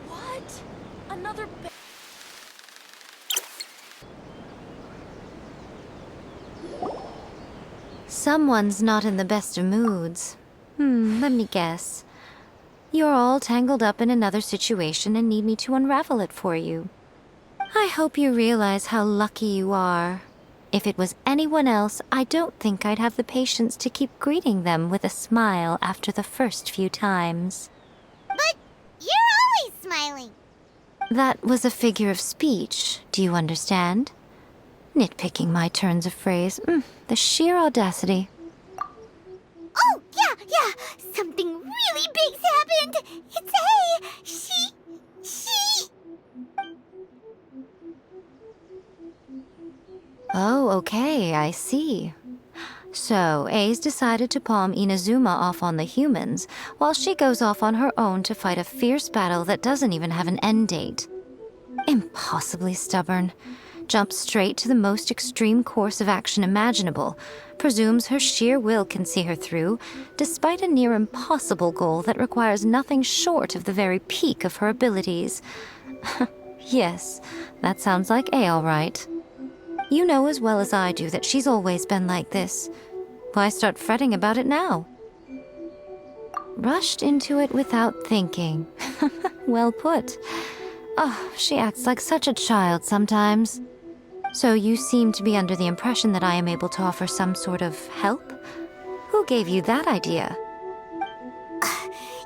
What? Another Someone's not in the best of moods. Let me guess. You're all tangled up in another situation and need me to unravel it for you. I hope you realize how lucky you are. If it was anyone else, I don't think I'd have the patience to keep greeting them with a smile after the first few times. But you're always smiling. That was a figure of speech, do you understand? Nitpicking my turns of phrase. The sheer audacity. Oh, yeah. Something really big's happened. It's A. She... Oh, okay, I see. So, A's decided to palm Inazuma off on the humans, while she goes off on her own to fight a fierce battle that doesn't even have an end date. Impossibly stubborn. Jumps straight to the most extreme course of action imaginable, presumes her sheer will can see her through, despite a near impossible goal that requires nothing short of the very peak of her abilities. Yes, that sounds like A all right. You know as well as I do that she's always been like this. Why start fretting about it now? Rushed into it without thinking. Well put. Oh, she acts like such a child sometimes. So you seem to be under the impression that I am able to offer some sort of help? Who gave you that idea?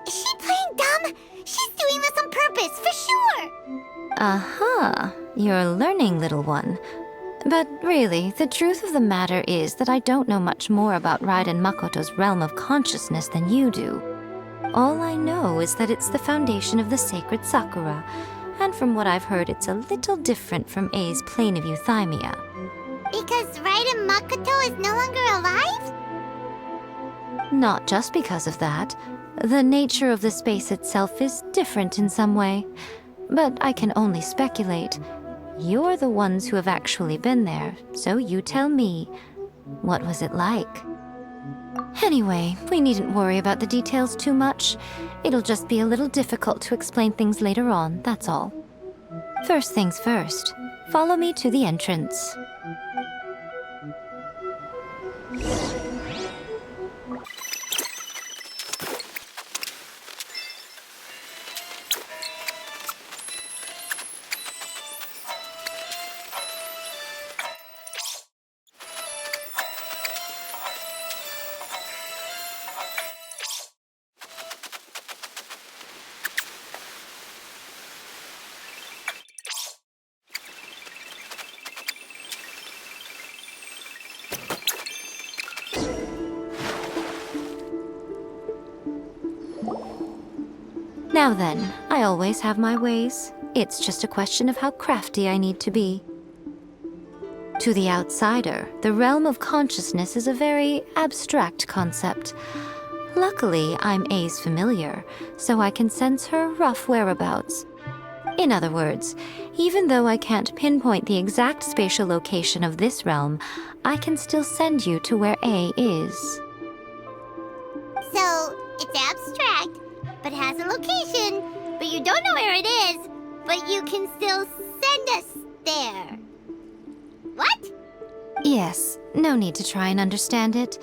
Is she playing dumb? She's doing this on purpose, for sure! Aha, you're learning, little one. But really, the truth of the matter is that I don't know much more about Raiden Makoto's realm of consciousness than you do. All I know is that it's the foundation of the sacred Sakura, and from what I've heard, it's a little different from A's plane of euthymia. Because Raiden Makoto is no longer alive? Not just because of that. The nature of the space itself is different in some way. But I can only speculate. You're the ones who have actually been there, so you tell me. What was it like? Anyway, we needn't worry about the details too much. It'll just be a little difficult to explain things later on, that's all. First things first, follow me to the entrance. Now then, I always have my ways. It's just a question of how crafty I need to be. To the outsider, the realm of consciousness is a very abstract concept. Luckily, I'm A's familiar, so I can sense her rough whereabouts. In other words, even though I can't pinpoint the exact spatial location of this realm, I can still send you to where A is. So, it's abstract, but has a location, but you don't know where it is, but you can still send us there. What? Yes, no need to try and understand it.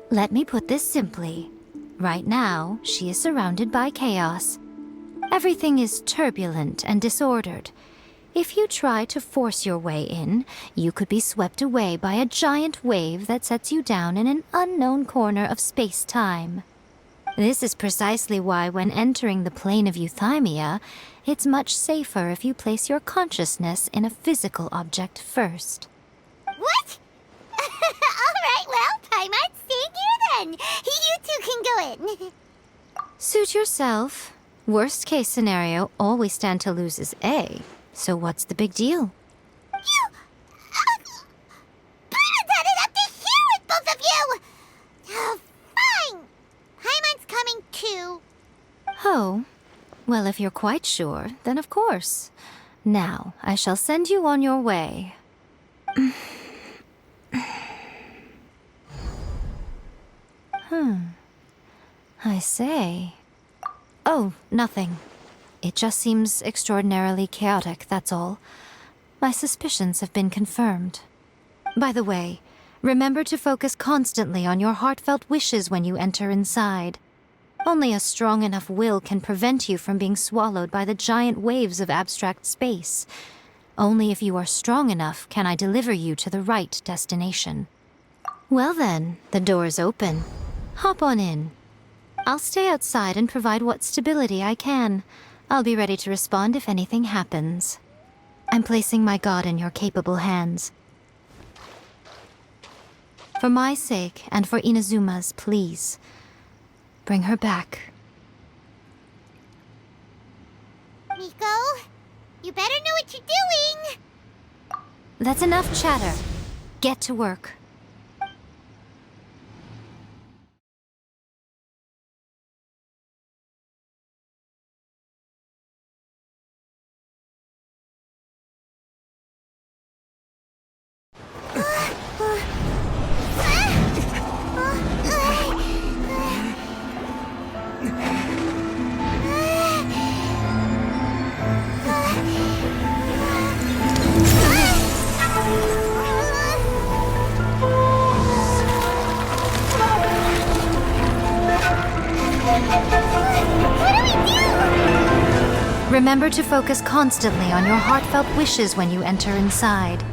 Let me put this simply. Right now, she is surrounded by chaos. Everything is turbulent and disordered. If you try to force your way in, you could be swept away by a giant wave that sets you down in an unknown corner of space-time. This is precisely why when entering the plane of euthymia, it's much safer if you place your consciousness in a physical object first. What? Alright, well, Paimon's staying here then. You two can go in. Suit yourself. Worst case scenario, all we stand to lose is A. So what's the big deal? You... Paimon's had it up to here with both of you! Oh, fine. Paimon's coming too. Oh, well, if you're quite sure, then of course. Now, I shall send you on your way. I say. Oh, nothing. It just seems extraordinarily chaotic, that's all. My suspicions have been confirmed. By the way, remember to focus constantly on your heartfelt wishes when you enter inside. Only a strong enough will can prevent you from being swallowed by the giant waves of abstract space. Only if you are strong enough can I deliver you to the right destination. Well then, the door is open. Hop on in. I'll stay outside and provide what stability I can. I'll be ready to respond if anything happens. I'm placing my god in your capable hands. For my sake and for Inazuma's, please. Bring her back. Miko, you better know what you're doing! That's enough chatter. Get to work. Remember to focus constantly on your heartfelt wishes when you enter inside.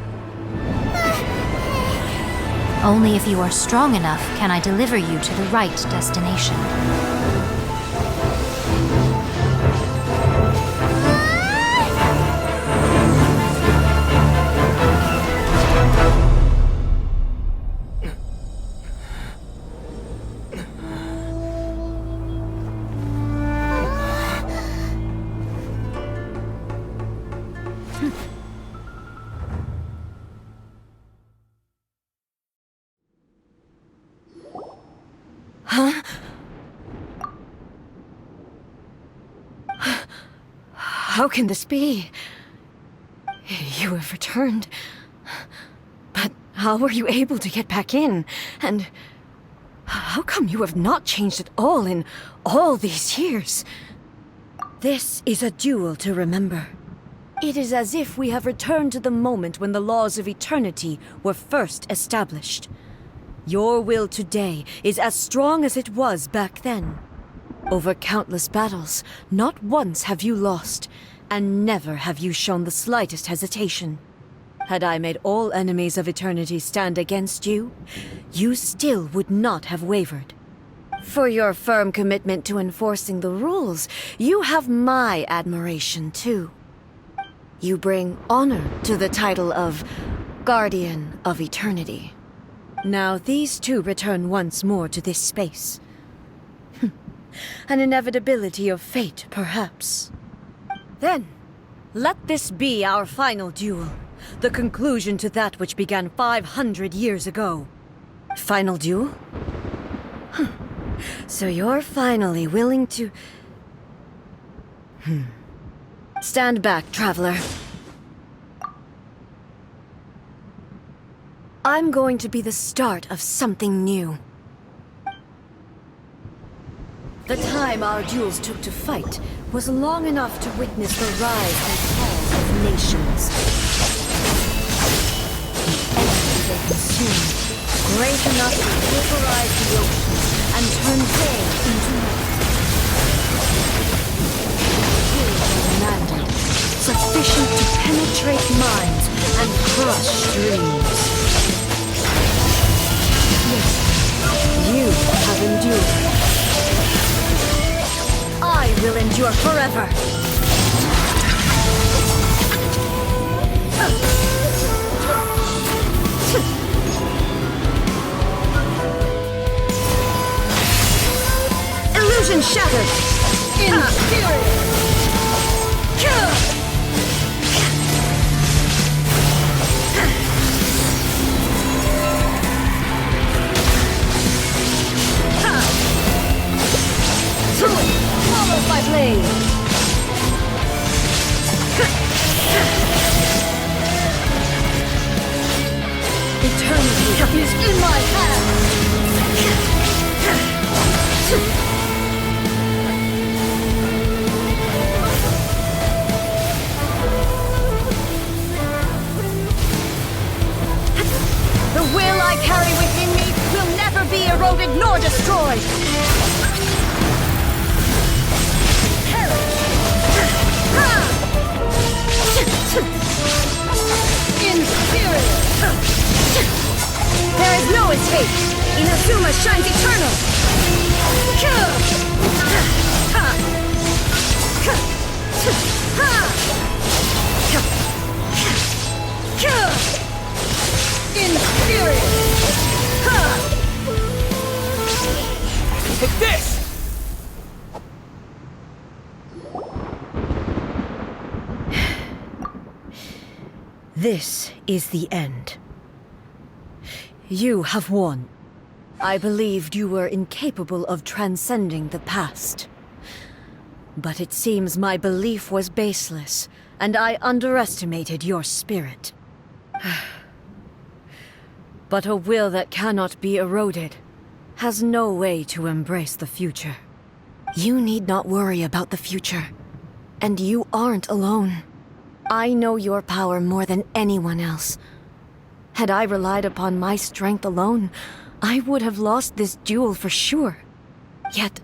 Only if you are strong enough can I deliver you to the right destination. How can this be? You have returned. But how were you able to get back in? And how come you have not changed at all in all these years? This is a duel to remember. It is as if we have returned to the moment when the laws of eternity were first established. Your will today is as strong as it was back then. Over countless battles, not once have you lost, and never have you shown the slightest hesitation. Had I made all enemies of eternity stand against you, you still would not have wavered. For your firm commitment to enforcing the rules, you have my admiration too. You bring honor to the title of Guardian of Eternity. Now these two return once more to this space. An inevitability of fate, perhaps. Then, let this be our final duel. The conclusion to that which began 500 years ago. Final duel? So you're finally willing to... Stand back, traveler. I'm going to be the start of something new. The time our duels took to fight was long enough to witness the rise and fall of nations. The energy they consumed, great enough to vaporize the ocean and turn day into night. Demanding, sufficient to penetrate minds and crush dreams. Yes, you have endured. I will endure forever. Illusion shattered. Swallowed by blade. Eternity is in my hand. The will I carry within me will never be eroded nor destroyed. There is no escape! Inazuma shines eternal! Take this! This is the end. You have won. I believed you were incapable of transcending the past. But it seems my belief was baseless, and I underestimated your spirit. But a will that cannot be eroded has no way to embrace the future. You need not worry about the future. And you aren't alone. I know your power more than anyone else. Had I relied upon my strength alone, I would have lost this duel for sure. Yet,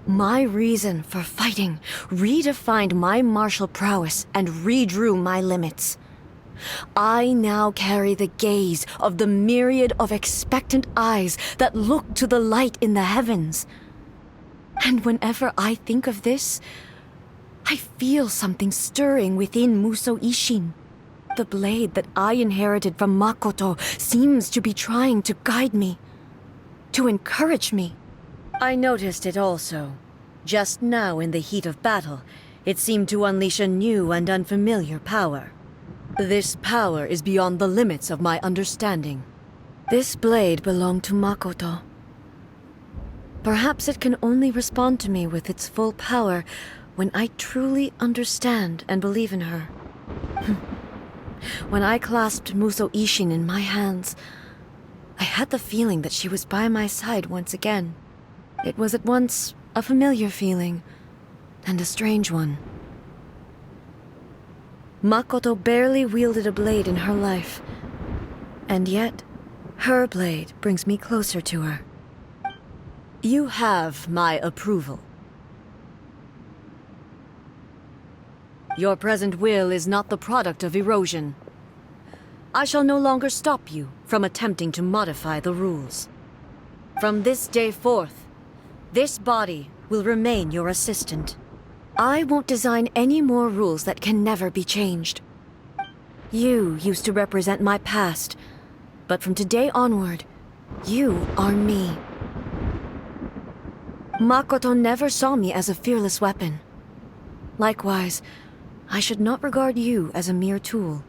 My reason for fighting redefined my martial prowess and redrew my limits. I now carry the gaze of the myriad of expectant eyes that look to the light in the heavens. And whenever I think of this, I feel something stirring within Muso Ishin. The blade that I inherited from Makoto seems to be trying to guide me, to encourage me. I noticed it also. Just now in the heat of battle, it seemed to unleash a new and unfamiliar power. This power is beyond the limits of my understanding. This blade belonged to Makoto. Perhaps it can only respond to me with its full power when I truly understand and believe in her. When I clasped Muso Ishin in my hands, I had the feeling that she was by my side once again. It was at once a familiar feeling and a strange one. Makoto barely wielded a blade in her life, and yet her blade brings me closer to her. You have my approval. Your present will is not the product of erosion. I shall no longer stop you from attempting to modify the rules. From this day forth, this body will remain your assistant. I won't design any more rules that can never be changed. You used to represent my past, but from today onward, you are me. Makoto never saw me as a fearless weapon. Likewise, I should not regard you as a mere tool.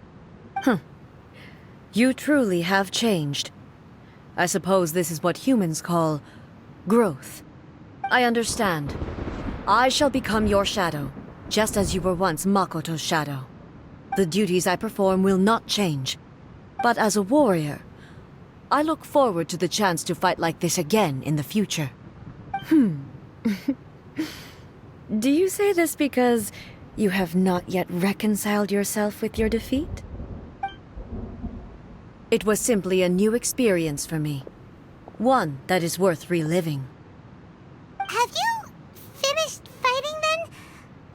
You truly have changed. I suppose this is what humans call growth. I understand. I shall become your shadow, just as you were once Makoto's shadow. The duties I perform will not change. But as a warrior, I look forward to the chance to fight like this again in the future. Do you say this because you have not yet reconciled yourself with your defeat? It was simply a new experience for me. One that is worth reliving. Have you finished fighting then?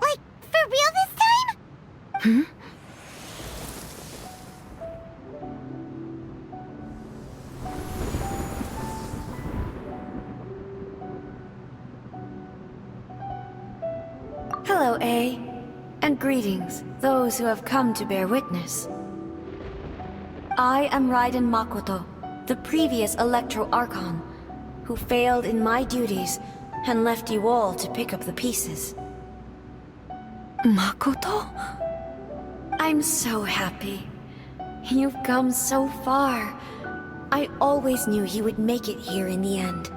Like, for real this time? Hello, A. And greetings, those who have come to bear witness. I am Raiden Makoto, the previous Electro Archon, who failed in my duties and left you all to pick up the pieces. Makoto? I'm so happy. You've come so far. I always knew you would make it here in the end.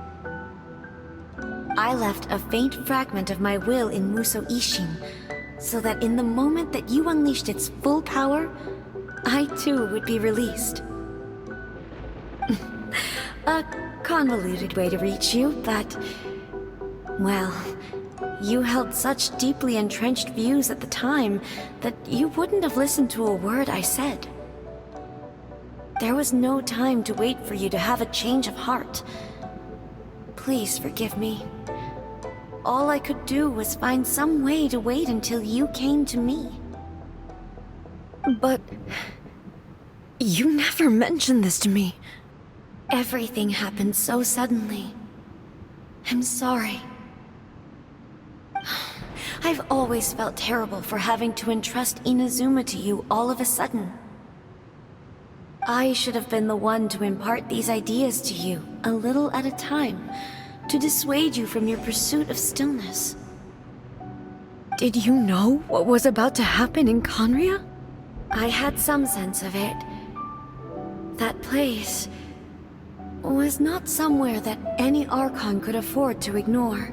I left a faint fragment of my will in Muso Ishin, so that in the moment that you unleashed its full power, I too would be released. A convoluted way to reach you, but... well, you held such deeply entrenched views at the time that you wouldn't have listened to a word I said. There was no time to wait for you to have a change of heart. Please forgive me. All I could do was find some way to wait until you came to me. But... you never mentioned this to me. Everything happened so suddenly. I'm sorry. I've always felt terrible for having to entrust Inazuma to you all of a sudden. I should have been the one to impart these ideas to you, a little at a time, to dissuade you from your pursuit of stillness. Did you know what was about to happen in Conria? I had some sense of it. That place was not somewhere that any Archon could afford to ignore.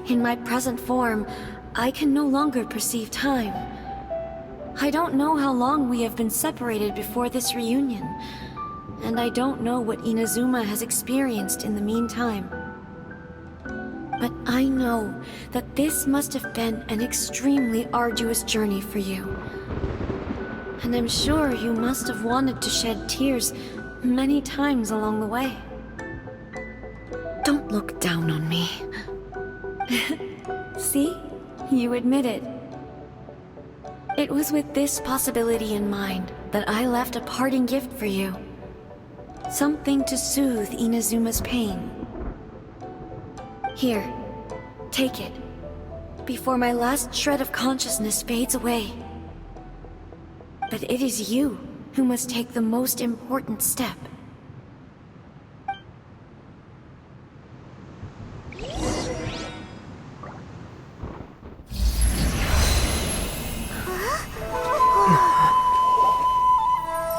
In my present form, I can no longer perceive time. I don't know how long we have been separated before this reunion, and I don't know what Inazuma has experienced in the meantime. But I know that this must have been an extremely arduous journey for you. And I'm sure you must have wanted to shed tears many times along the way. Don't look down on me. See? You admit it. It was with this possibility in mind that I left a parting gift for you. Something to soothe Inazuma's pain. Here, take it, before my last shred of consciousness fades away. But it is you who must take the most important step.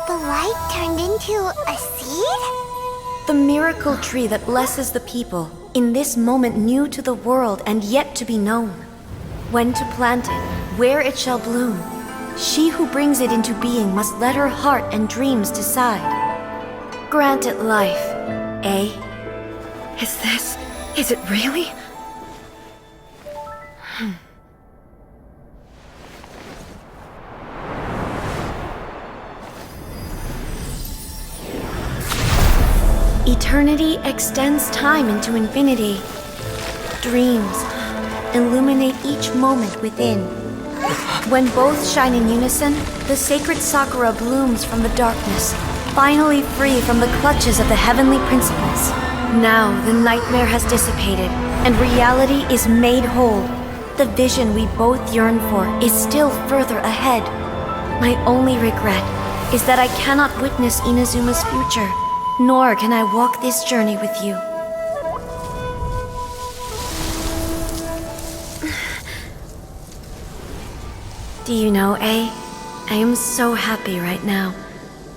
The light turned into a seed? The miracle tree that blesses the people, in this moment new to the world and yet to be known. When to plant it, where it shall bloom. She who brings it into being must let her heart and dreams decide. Grant it life, eh? Is it really? Eternity extends time into infinity. Dreams illuminate each moment within. When both shine in unison, the sacred Sakura blooms from the darkness, finally free from the clutches of the heavenly principles. Now the nightmare has dissipated, and reality is made whole. The vision we both yearn for is still further ahead. My only regret is that I cannot witness Inazuma's future, nor can I walk this journey with you. Do you know, I am so happy right now,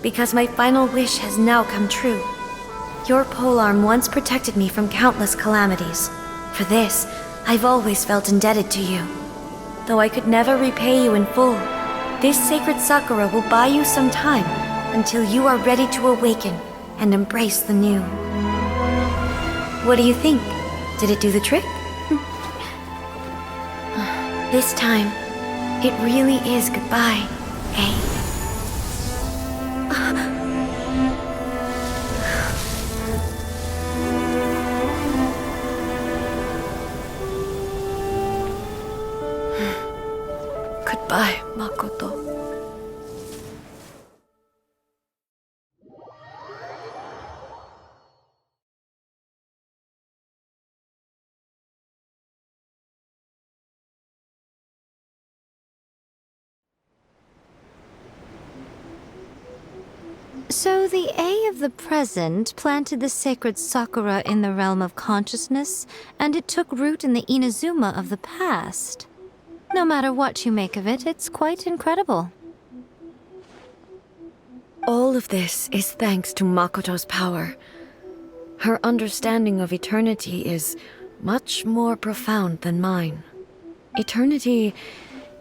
because my final wish has now come true. Your polearm once protected me from countless calamities. For this, I've always felt indebted to you. Though I could never repay you in full, this sacred Sakura will buy you some time until you are ready to awaken and embrace the new. What do you think? Did it do the trick? This time, it really is goodbye, eh? Goodbye, Makoto. So the A of the present planted the sacred Sakura in the realm of consciousness, and it took root in the Inazuma of the past. No matter what you make of it, it's quite incredible. All of this is thanks to Makoto's power. Her understanding of eternity is much more profound than mine. Eternity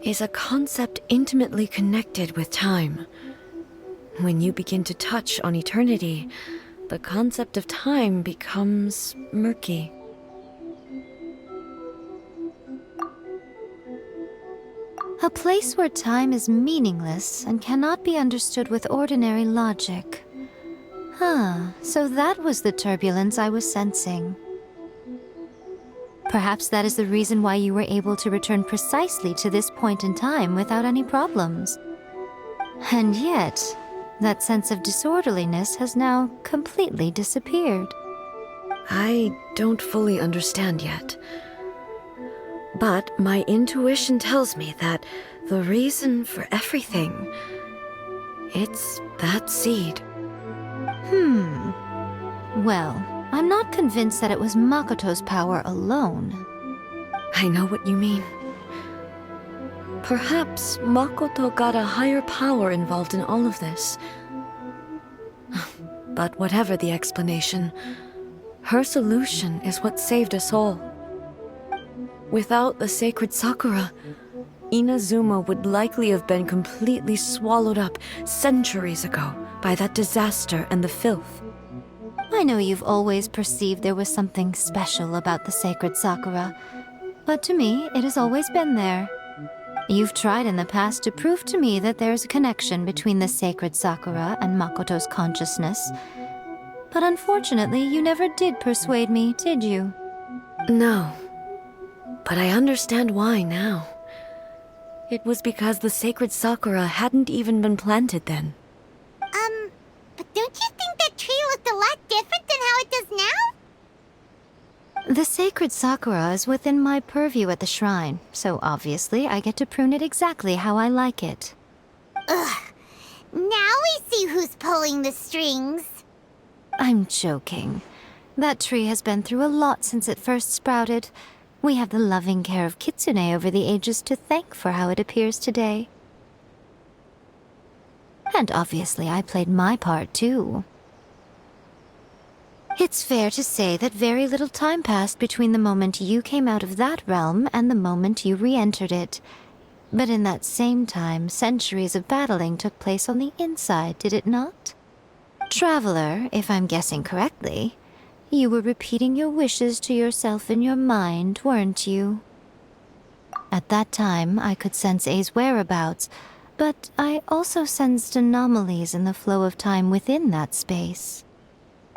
is a concept intimately connected with time. When you begin to touch on eternity, the concept of time becomes murky. A place where time is meaningless and cannot be understood with ordinary logic. So that was the turbulence I was sensing. Perhaps that is the reason why you were able to return precisely to this point in time without any problems. And yet, that sense of disorderliness has now completely disappeared. I don't fully understand yet. But my intuition tells me that the reason for everything, it's that seed. Well, I'm not convinced that it was Makoto's power alone. I know what you mean. Perhaps Makoto got a higher power involved in all of this. But whatever the explanation, her solution is what saved us all. Without the sacred Sakura, Inazuma would likely have been completely swallowed up centuries ago by that disaster and the filth. I know you've always perceived there was something special about the sacred Sakura, but to me, it has always been there. You've tried in the past to prove to me that there's a connection between the sacred Sakura and Makoto's consciousness. But unfortunately, you never did persuade me, did you? No. But I understand why now. It was because the sacred Sakura hadn't even been planted then. But don't you think that tree looked a lot different than how it does now? The sacred Sakura is within my purview at the shrine, so obviously I get to prune it exactly how I like it. Ugh. Now we see who's pulling the strings. I'm joking. That tree has been through a lot since it first sprouted. We have the loving care of Kitsune over the ages to thank for how it appears today. And obviously I played my part too. It's fair to say that very little time passed between the moment you came out of that realm and the moment you re-entered it. But in that same time, centuries of battling took place on the inside, did it not? Traveler, if I'm guessing correctly, you were repeating your wishes to yourself in your mind, weren't you? At that time, I could sense A's whereabouts, but I also sensed anomalies in the flow of time within that space.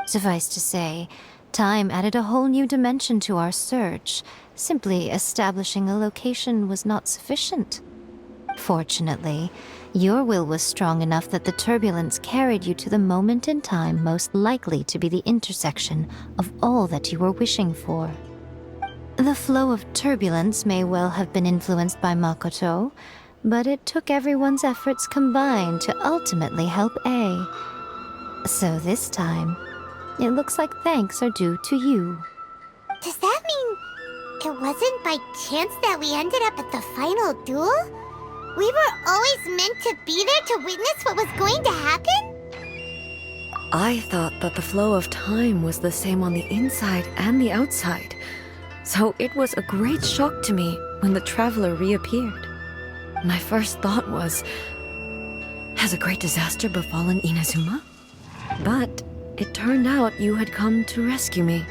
Suffice to say, time added a whole new dimension to our search. Simply establishing a location was not sufficient. Fortunately, your will was strong enough that the turbulence carried you to the moment in time most likely to be the intersection of all that you were wishing for. The flow of turbulence may well have been influenced by Makoto, but it took everyone's efforts combined to ultimately help A. So this time, it looks like thanks are due to you. Does that mean it wasn't by chance that we ended up at the final duel? We were always meant to be there to witness what was going to happen? I thought that the flow of time was the same on the inside and the outside, so it was a great shock to me when the traveler reappeared. My first thought was, has a great disaster befallen Inazuma? But it turned out you had come to rescue me.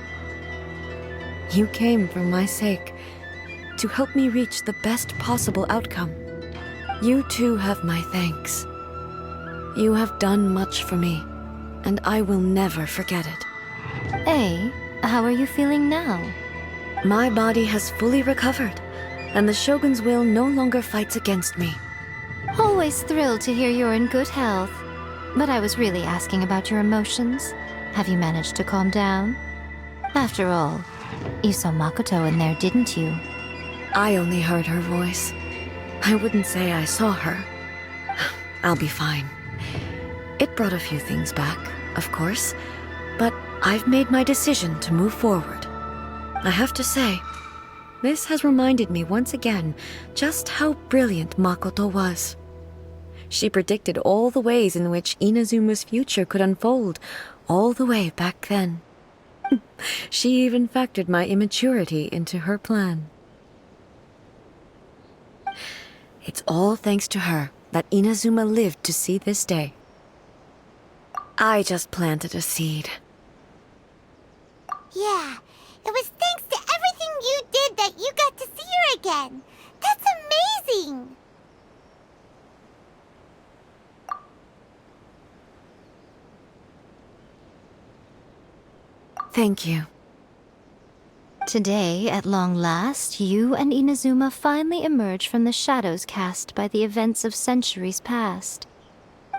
You came for my sake, to help me reach the best possible outcome. You too have my thanks. You have done much for me, and I will never forget it. A, how are you feeling now? My body has fully recovered, and the Shogun's will no longer fights against me. Always thrilled to hear you're in good health. But I was really asking about your emotions. Have you managed to calm down? After all, you saw Makoto in there, didn't you? I only heard her voice. I wouldn't say I saw her. I'll be fine. It brought a few things back, of course, but I've made my decision to move forward. I have to say, this has reminded me once again just how brilliant Makoto was. She predicted all the ways in which Inazuma's future could unfold, all the way back then. She even factored my immaturity into her plan. It's all thanks to her that Inazuma lived to see this day. I just planted a seed. Yeah, it was thanks to everything you did that you got to see her again. That's amazing! Thank you. Today, at long last, you and Inazuma finally emerge from the shadows cast by the events of centuries past.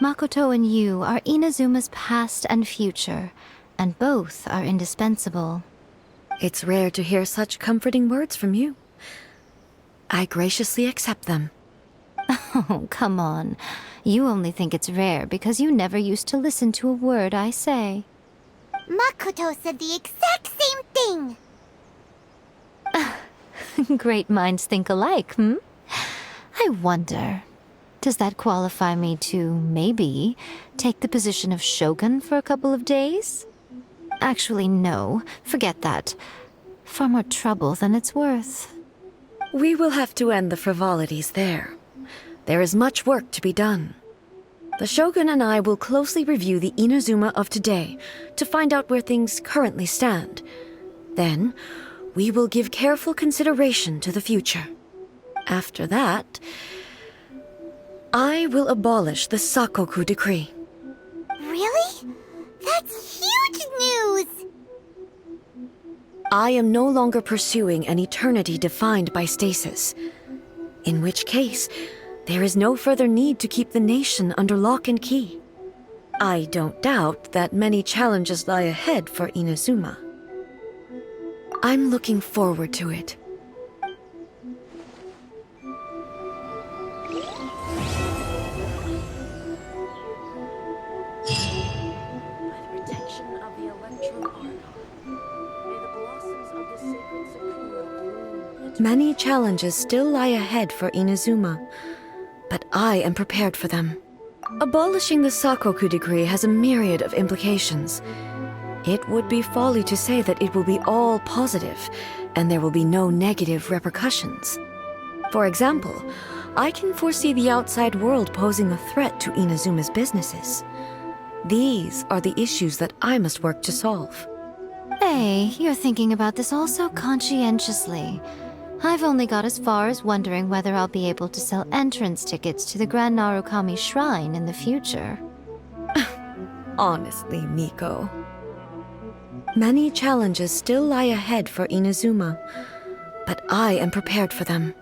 Makoto and you are Inazuma's past and future, and both are indispensable. It's rare to hear such comforting words from you. I graciously accept them. Oh, come on. You only think it's rare because you never used to listen to a word I say. Makoto said the exact same thing! Great minds think alike, hmm? I wonder, does that qualify me to, maybe, take the position of Shogun for a couple of days? Actually, no. Forget that. Far more trouble than it's worth. We will have to end the frivolities there. There is much work to be done. The Shogun and I will closely review the Inazuma of today to find out where things currently stand. Then, we will give careful consideration to the future. After that, I will abolish the Sakoku decree. Really? That's huge news! I am no longer pursuing an eternity defined by stasis. In which case, there is no further need to keep the nation under lock and key. I don't doubt that many challenges lie ahead for Inazuma. I'm looking forward to it. Many challenges still lie ahead for Inazuma, but I am prepared for them. Abolishing the Sakoku decree has a myriad of implications. It would be folly to say that it will be all positive, and there will be no negative repercussions. For example, I can foresee the outside world posing a threat to Inazuma's businesses. These are the issues that I must work to solve. Hey, you're thinking about this all so conscientiously. I've only got as far as wondering whether I'll be able to sell entrance tickets to the Grand Narukami Shrine in the future. Honestly, Miko. Many challenges still lie ahead for Inazuma, but I am prepared for them.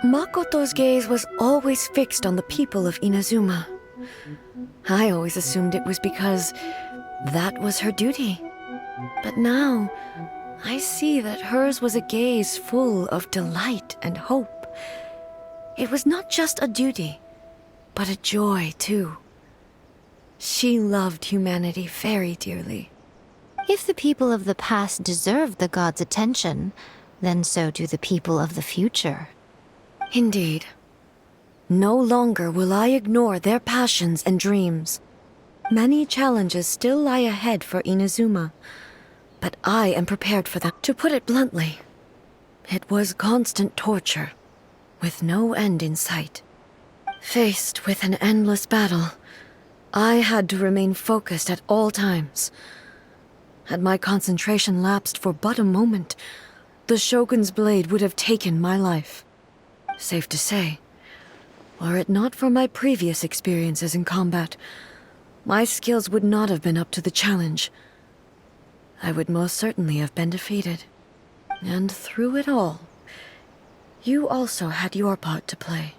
Makoto's gaze was always fixed on the people of Inazuma. I always assumed it was because that was her duty. But now, I see that hers was a gaze full of delight and hope. It was not just a duty, but a joy, too. She loved humanity very dearly. If the people of the past deserve the gods' attention, then so do the people of the future. Indeed. No longer will I ignore their passions and dreams. Many challenges still lie ahead for Inazuma, but I am prepared for them. To put it bluntly, it was constant torture, with no end in sight. Faced with an endless battle, I had to remain focused at all times. Had my concentration lapsed for but a moment, the Shogun's blade would have taken my life. Safe to say, were it not for my previous experiences in combat, my skills would not have been up to the challenge. I would most certainly have been defeated. And through it all, you also had your part to play.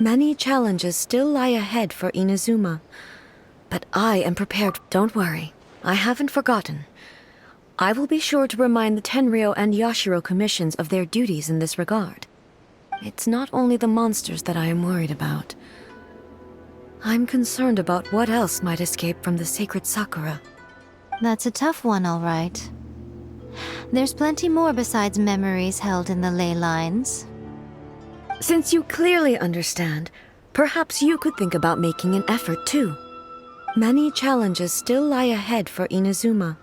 Many challenges still lie ahead for Inazuma, but I am prepared. Don't worry, I haven't forgotten. I will be sure to remind the Tenryou and Yashiro commissions of their duties in this regard. It's not only the monsters that I am worried about. I'm concerned about what else might escape from the sacred Sakura. That's a tough one, all right. There's plenty more besides memories held in the ley lines. Since you clearly understand, perhaps you could think about making an effort too. Many challenges still lie ahead for Inazuma,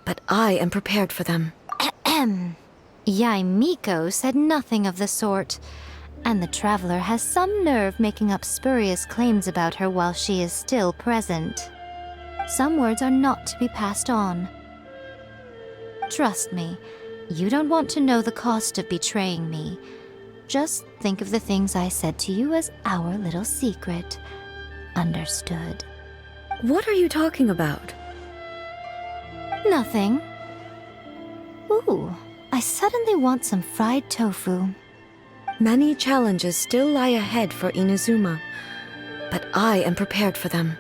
but I am prepared for them. Ahem. Miko said nothing of the sort, and the traveler has some nerve making up spurious claims about her while she is still present. Some words are not to be passed on. Trust me, you don't want to know the cost of betraying me. Just think of the things I said to you as our little secret. Understood? What are you talking about? Nothing. Ooh, I suddenly want some fried tofu. Many challenges still lie ahead for Inazuma, but I am prepared for them.